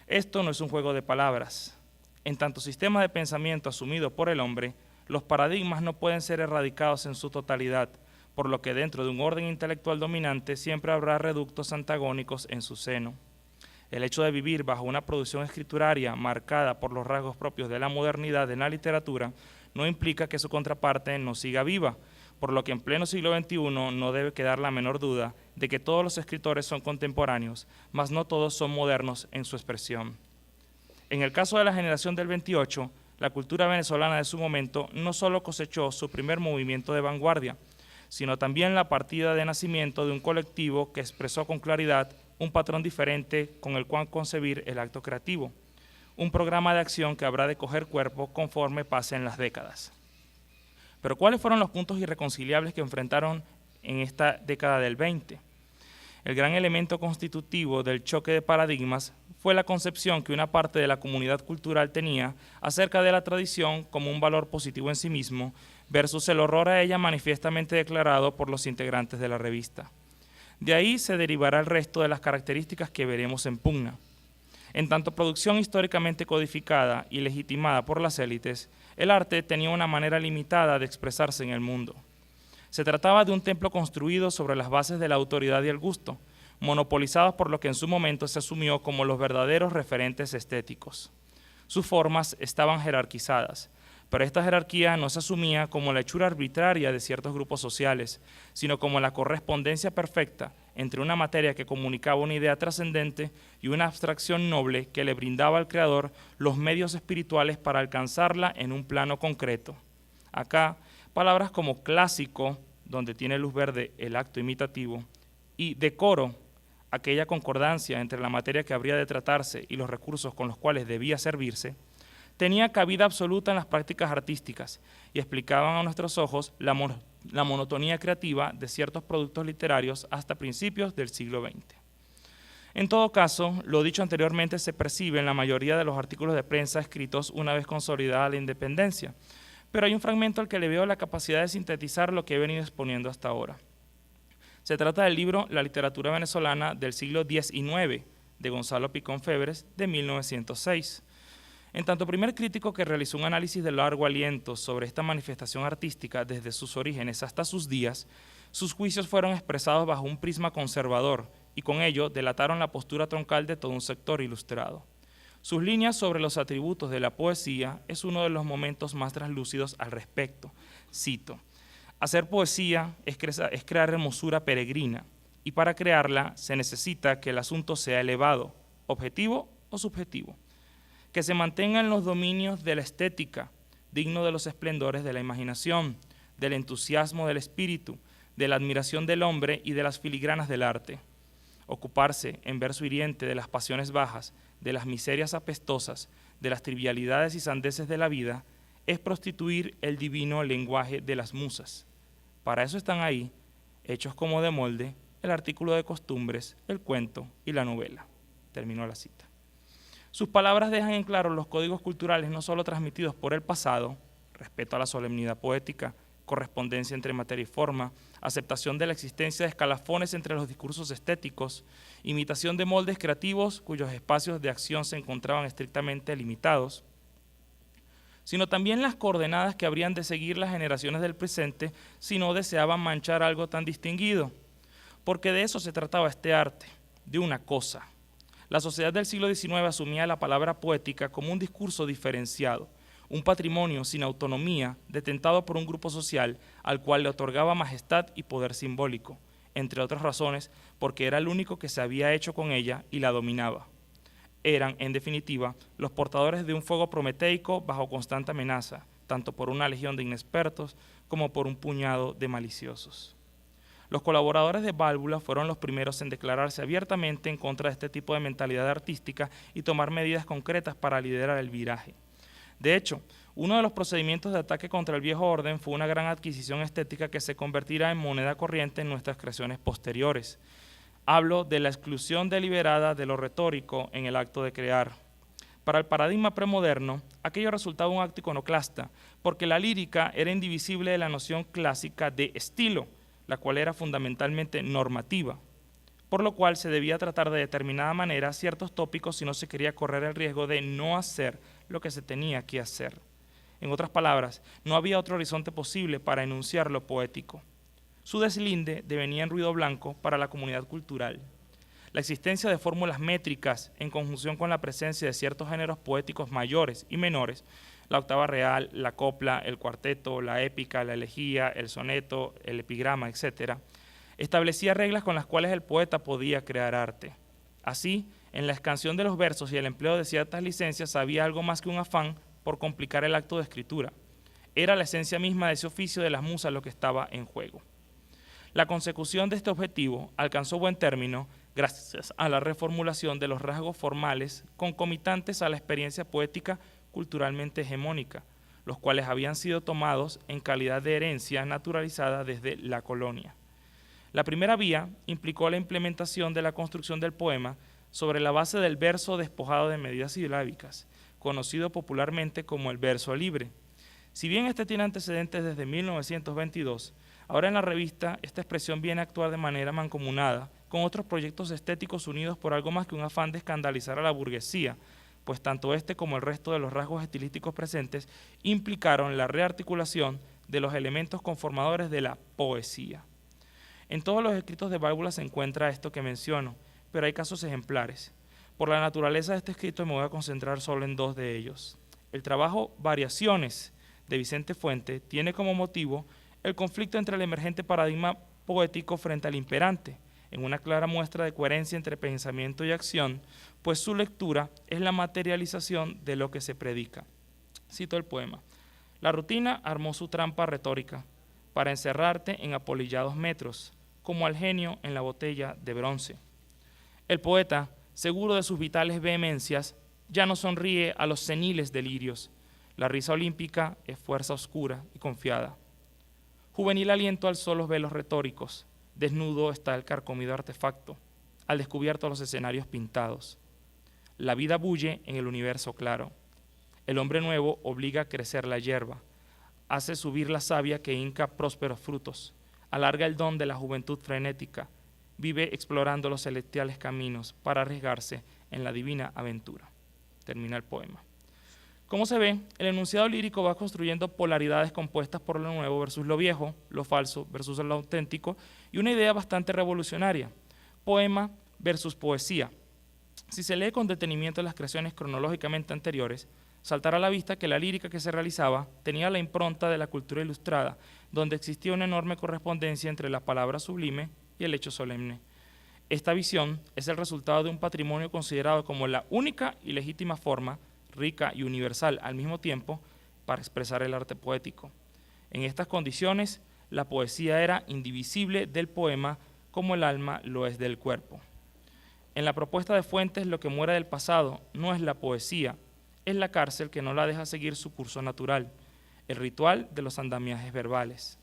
Esto no es un juego de palabras. En tanto sistema de pensamiento asumido por el hombre, los paradigmas no pueden ser erradicados en su totalidad, por lo que dentro de un orden intelectual dominante siempre habrá reductos antagónicos en su seno. El hecho de vivir bajo una producción escrituraria marcada por los rasgos propios de la modernidad en la literatura no implica que su contraparte no siga viva, por lo que en pleno siglo XXI no debe quedar la menor duda de que todos los escritores son contemporáneos, mas no todos son modernos en su expresión. En el caso de la generación del 28, la cultura venezolana de su momento no solo cosechó su primer movimiento de vanguardia, sino también la partida de nacimiento de un colectivo que expresó con claridad un patrón diferente con el cual concebir el acto creativo, un programa de acción que habrá de coger cuerpo conforme pasen las décadas. Pero ¿cuáles fueron los puntos irreconciliables que enfrentaron en esta década del 20? El gran elemento constitutivo del choque de paradigmas fue la concepción que una parte de la comunidad cultural tenía acerca de la tradición como un valor positivo en sí mismo versus el horror a ella manifiestamente declarado por los integrantes de la revista. De ahí se derivará el resto de las características que veremos en pugna. En tanto producción históricamente codificada y legitimada por las élites, el arte tenía una manera limitada de expresarse en el mundo. Se trataba de un templo construido sobre las bases de la autoridad y el gusto, monopolizados por lo que en su momento se asumió como los verdaderos referentes estéticos. Sus formas estaban jerarquizadas, pero esta jerarquía no se asumía como la hechura arbitraria de ciertos grupos sociales, sino como la correspondencia perfecta entre una materia que comunicaba una idea trascendente y una abstracción noble que le brindaba al creador los medios espirituales para alcanzarla en un plano concreto. Acá, palabras como clásico, donde tiene luz verde el acto imitativo, y decoro, aquella concordancia entre la materia que habría de tratarse y los recursos con los cuales debía servirse, tenía cabida absoluta en las prácticas artísticas y explicaban a nuestros ojos la monotonía creativa de ciertos productos literarios hasta principios del siglo XX. En todo caso, lo dicho anteriormente se percibe en la mayoría de los artículos de prensa escritos una vez consolidada la independencia, pero hay un fragmento al que le veo la capacidad de sintetizar lo que he venido exponiendo hasta ahora. Se trata del libro La literatura venezolana del siglo XIX, de Gonzalo Picón Febres, de 1906. En tanto primer crítico que realizó un análisis de largo aliento sobre esta manifestación artística desde sus orígenes hasta sus días, sus juicios fueron expresados bajo un prisma conservador y con ello delataron la postura troncal de todo un sector ilustrado. Sus líneas sobre los atributos de la poesía es uno de los momentos más translúcidos al respecto. Cito: hacer poesía es crear hermosura peregrina, y para crearla se necesita que el asunto sea elevado, objetivo o subjetivo, que se mantenga en los dominios de la estética, digno de los esplendores de la imaginación, del entusiasmo del espíritu, de la admiración del hombre y de las filigranas del arte. Ocuparse en verso hiriente de las pasiones bajas, de las miserias apestosas, de las trivialidades y sandeces de la vida, es prostituir el divino lenguaje de las musas. Para eso están ahí, hechos como de molde, el artículo de costumbres, el cuento y la novela. Terminó la cita. Sus palabras dejan en claro los códigos culturales no solo transmitidos por el pasado, respeto a la solemnidad poética, correspondencia entre materia y forma, aceptación de la existencia de escalafones entre los discursos estéticos, imitación de moldes creativos cuyos espacios de acción se encontraban estrictamente limitados, sino también las coordenadas que habrían de seguir las generaciones del presente si no deseaban manchar algo tan distinguido, porque de eso se trataba este arte, de una cosa. La sociedad del siglo XIX asumía la palabra poética como un discurso diferenciado, un patrimonio sin autonomía, detentado por un grupo social al cual le otorgaba majestad y poder simbólico, entre otras razones porque era el único que se había hecho con ella y la dominaba. Eran, en definitiva, los portadores de un fuego prometeico bajo constante amenaza, tanto por una legión de inexpertos como por un puñado de maliciosos. Los colaboradores de Válvula fueron los primeros en declararse abiertamente en contra de este tipo de mentalidad artística y tomar medidas concretas para liderar el viraje. De hecho, uno de los procedimientos de ataque contra el viejo orden fue una gran adquisición estética que se convertirá en moneda corriente en nuestras creaciones posteriores. Hablo de la exclusión deliberada de lo retórico en el acto de crear. Para el paradigma premoderno, aquello resultaba un acto iconoclasta, porque la lírica era indivisible de la noción clásica de estilo, la cual era fundamentalmente normativa, por lo cual se debía tratar de determinada manera ciertos tópicos si no se quería correr el riesgo de no hacer lo que se tenía que hacer. En otras palabras, no había otro horizonte posible para enunciar lo poético. Su deslinde devenía en ruido blanco para la comunidad cultural. La existencia de fórmulas métricas en conjunción con la presencia de ciertos géneros poéticos mayores y menores, la octava real, la copla, el cuarteto, la épica, la elegía, el soneto, el epigrama, etc., establecía reglas con las cuales el poeta podía crear arte. Así, en la escansión de los versos y el empleo de ciertas licencias había algo más que un afán por complicar el acto de escritura. Era la esencia misma de ese oficio de las musas lo que estaba en juego. La consecución de este objetivo alcanzó buen término gracias a la reformulación de los rasgos formales concomitantes a la experiencia poética culturalmente hegemónica, los cuales habían sido tomados en calidad de herencia naturalizada desde la colonia. La primera vía implicó la implementación de la construcción del poema sobre la base del verso despojado de medidas silábicas, conocido popularmente como el verso libre. Si bien este tiene antecedentes desde 1922, ahora en la revista esta expresión viene a actuar de manera mancomunada con otros proyectos estéticos unidos por algo más que un afán de escandalizar a la burguesía, pues tanto este como el resto de los rasgos estilísticos presentes implicaron la rearticulación de los elementos conformadores de la poesía. En todos los escritos de Válvula se encuentra esto que menciono, pero hay casos ejemplares. Por la naturaleza de este escrito me voy a concentrar solo en dos de ellos. El trabajo Variaciones de Vicente Fuente tiene como motivo el conflicto entre el emergente paradigma poético frente al imperante, en una clara muestra de coherencia entre pensamiento y acción, pues su lectura es la materialización de lo que se predica. Cito el poema. La rutina armó su trampa retórica para encerrarte en apolillados metros, como al genio en la botella de bronce. El poeta, seguro de sus vitales vehemencias, ya no sonríe a los seniles delirios. La risa olímpica es fuerza oscura y confiada. Juvenil aliento alzó los velos retóricos. Desnudo está el carcomido artefacto, al descubierto los escenarios pintados. La vida bulle en el universo claro. El hombre nuevo obliga a crecer la hierba, hace subir la savia que hinca prósperos frutos, alarga el don de la juventud frenética, vive explorando los celestiales caminos para arriesgarse en la divina aventura. Termina el poema. Como se ve, el enunciado lírico va construyendo polaridades compuestas por lo nuevo versus lo viejo, lo falso versus lo auténtico, y una idea bastante revolucionaria: poema versus poesía. Si se lee con detenimiento las creaciones cronológicamente anteriores, saltará a la vista que la lírica que se realizaba tenía la impronta de la cultura ilustrada, donde existía una enorme correspondencia entre la palabra sublime y el hecho solemne. Esta visión es el resultado de un patrimonio considerado como la única y legítima forma, rica y universal al mismo tiempo, para expresar el arte poético. En estas condiciones, la poesía era indivisible del poema como el alma lo es del cuerpo. En la propuesta de Fuentes, lo que muere del pasado no es la poesía, es la cárcel que no la deja seguir su curso natural, el ritual de los andamiajes verbales.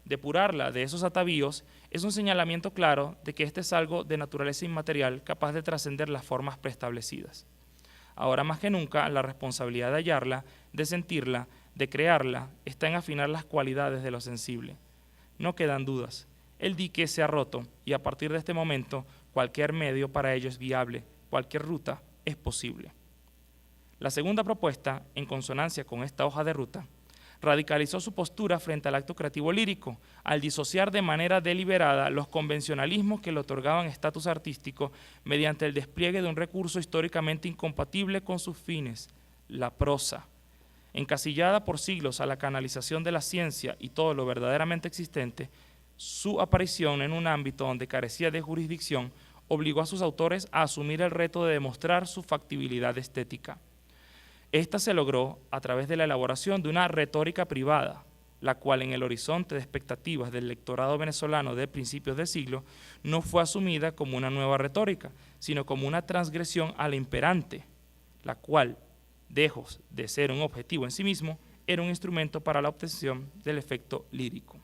Depurarla de esos atavíos es un señalamiento claro de que este es algo de naturaleza inmaterial capaz de trascender las formas preestablecidas. Ahora más que nunca, la responsabilidad de hallarla, de sentirla, de crearla, está en afinar las cualidades de lo sensible. No quedan dudas, el dique se ha roto y a partir de este momento cualquier medio para ello es viable, cualquier ruta es posible. La segunda propuesta, en consonancia con esta hoja de ruta, radicalizó su postura frente al acto creativo lírico, al disociar de manera deliberada los convencionalismos que le otorgaban estatus artístico mediante el despliegue de un recurso históricamente incompatible con sus fines, la prosa. Encasillada por siglos a la canalización de la ciencia y todo lo verdaderamente existente, su aparición en un ámbito donde carecía de jurisdicción obligó a sus autores a asumir el reto de demostrar su factibilidad estética. Esta se logró a través de la elaboración de una retórica privada, la cual en el horizonte de expectativas del lectorado venezolano de principios de siglo no fue asumida como una nueva retórica, sino como una transgresión a la imperante, la cual, lejos de ser un objetivo en sí mismo, era un instrumento para la obtención del efecto lírico.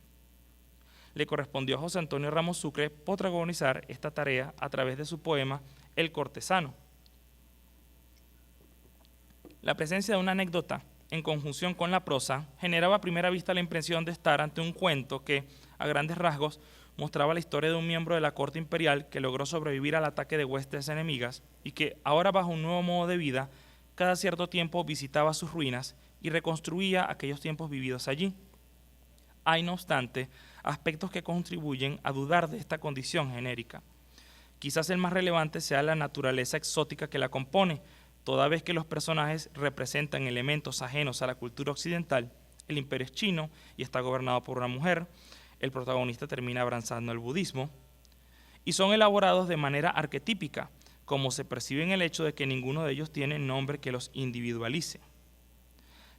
Le correspondió a José Antonio Ramos Sucre protagonizar esta tarea a través de su poema El cortesano. La presencia de una anécdota en conjunción con la prosa generaba a primera vista la impresión de estar ante un cuento que, a grandes rasgos, mostraba la historia de un miembro de la corte imperial que logró sobrevivir al ataque de huestes enemigas y que, ahora bajo un nuevo modo de vida, cada cierto tiempo visitaba sus ruinas y reconstruía aquellos tiempos vividos allí. Hay, no obstante, aspectos que contribuyen a dudar de esta condición genérica. Quizás el más relevante sea la naturaleza exótica que la compone, toda vez que los personajes representan elementos ajenos a la cultura occidental. El imperio es chino y está gobernado por una mujer, el protagonista termina abrazando el budismo, y son elaborados de manera arquetípica, como se percibe en el hecho de que ninguno de ellos tiene nombre que los individualice.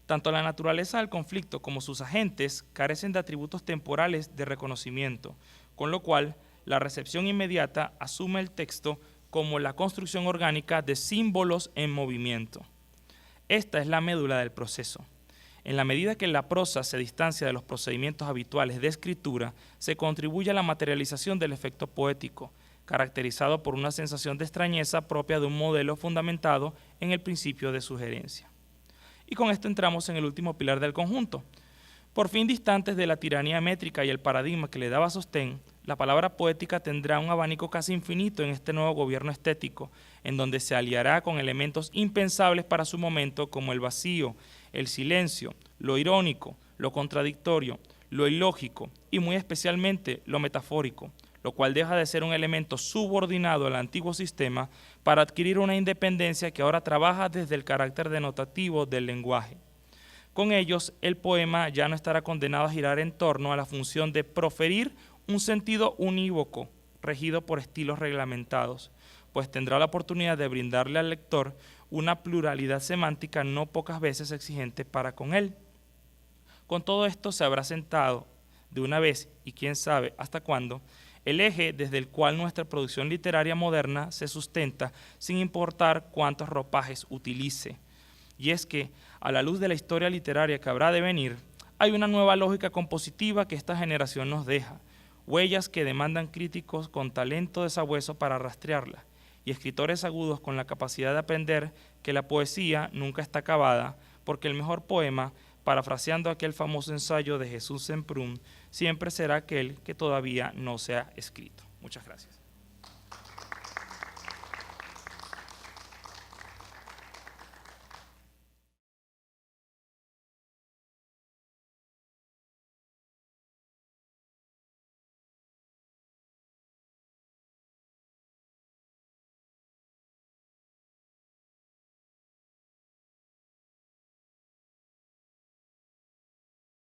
Tanto la naturaleza del conflicto como sus agentes carecen de atributos temporales de reconocimiento, con lo cual la recepción inmediata asume el texto como la construcción orgánica de símbolos en movimiento. Esta es la médula del proceso. En la medida que la prosa se distancia de los procedimientos habituales de escritura, se contribuye a la materialización del efecto poético, caracterizado por una sensación de extrañeza propia de un modelo fundamentado en el principio de sugerencia. Y con esto entramos en el último pilar del conjunto. Por fin distantes de la tiranía métrica y el paradigma que le daba sostén, la palabra poética tendrá un abanico casi infinito en este nuevo gobierno estético, en donde se aliará con elementos impensables para su momento como el vacío, el silencio, lo irónico, lo contradictorio, lo ilógico y muy especialmente lo metafórico, lo cual deja de ser un elemento subordinado al antiguo sistema para adquirir una independencia que ahora trabaja desde el carácter denotativo del lenguaje. Con ellos, el poema ya no estará condenado a girar en torno a la función de proferir un sentido unívoco, regido por estilos reglamentados, pues tendrá la oportunidad de brindarle al lector una pluralidad semántica no pocas veces exigente para con él. Con todo esto se habrá sentado, de una vez y quién sabe hasta cuándo, el eje desde el cual nuestra producción literaria moderna se sustenta sin importar cuántos ropajes utilice. Y es que, a la luz de la historia literaria que habrá de venir, hay una nueva lógica compositiva que esta generación nos deja, huellas que demandan críticos con talento de sabueso para rastrearla, y escritores agudos con la capacidad de aprender que la poesía nunca está acabada, porque el mejor poema, parafraseando aquel famoso ensayo de Jesús Semprún, siempre será aquel que todavía no se ha escrito. Muchas gracias.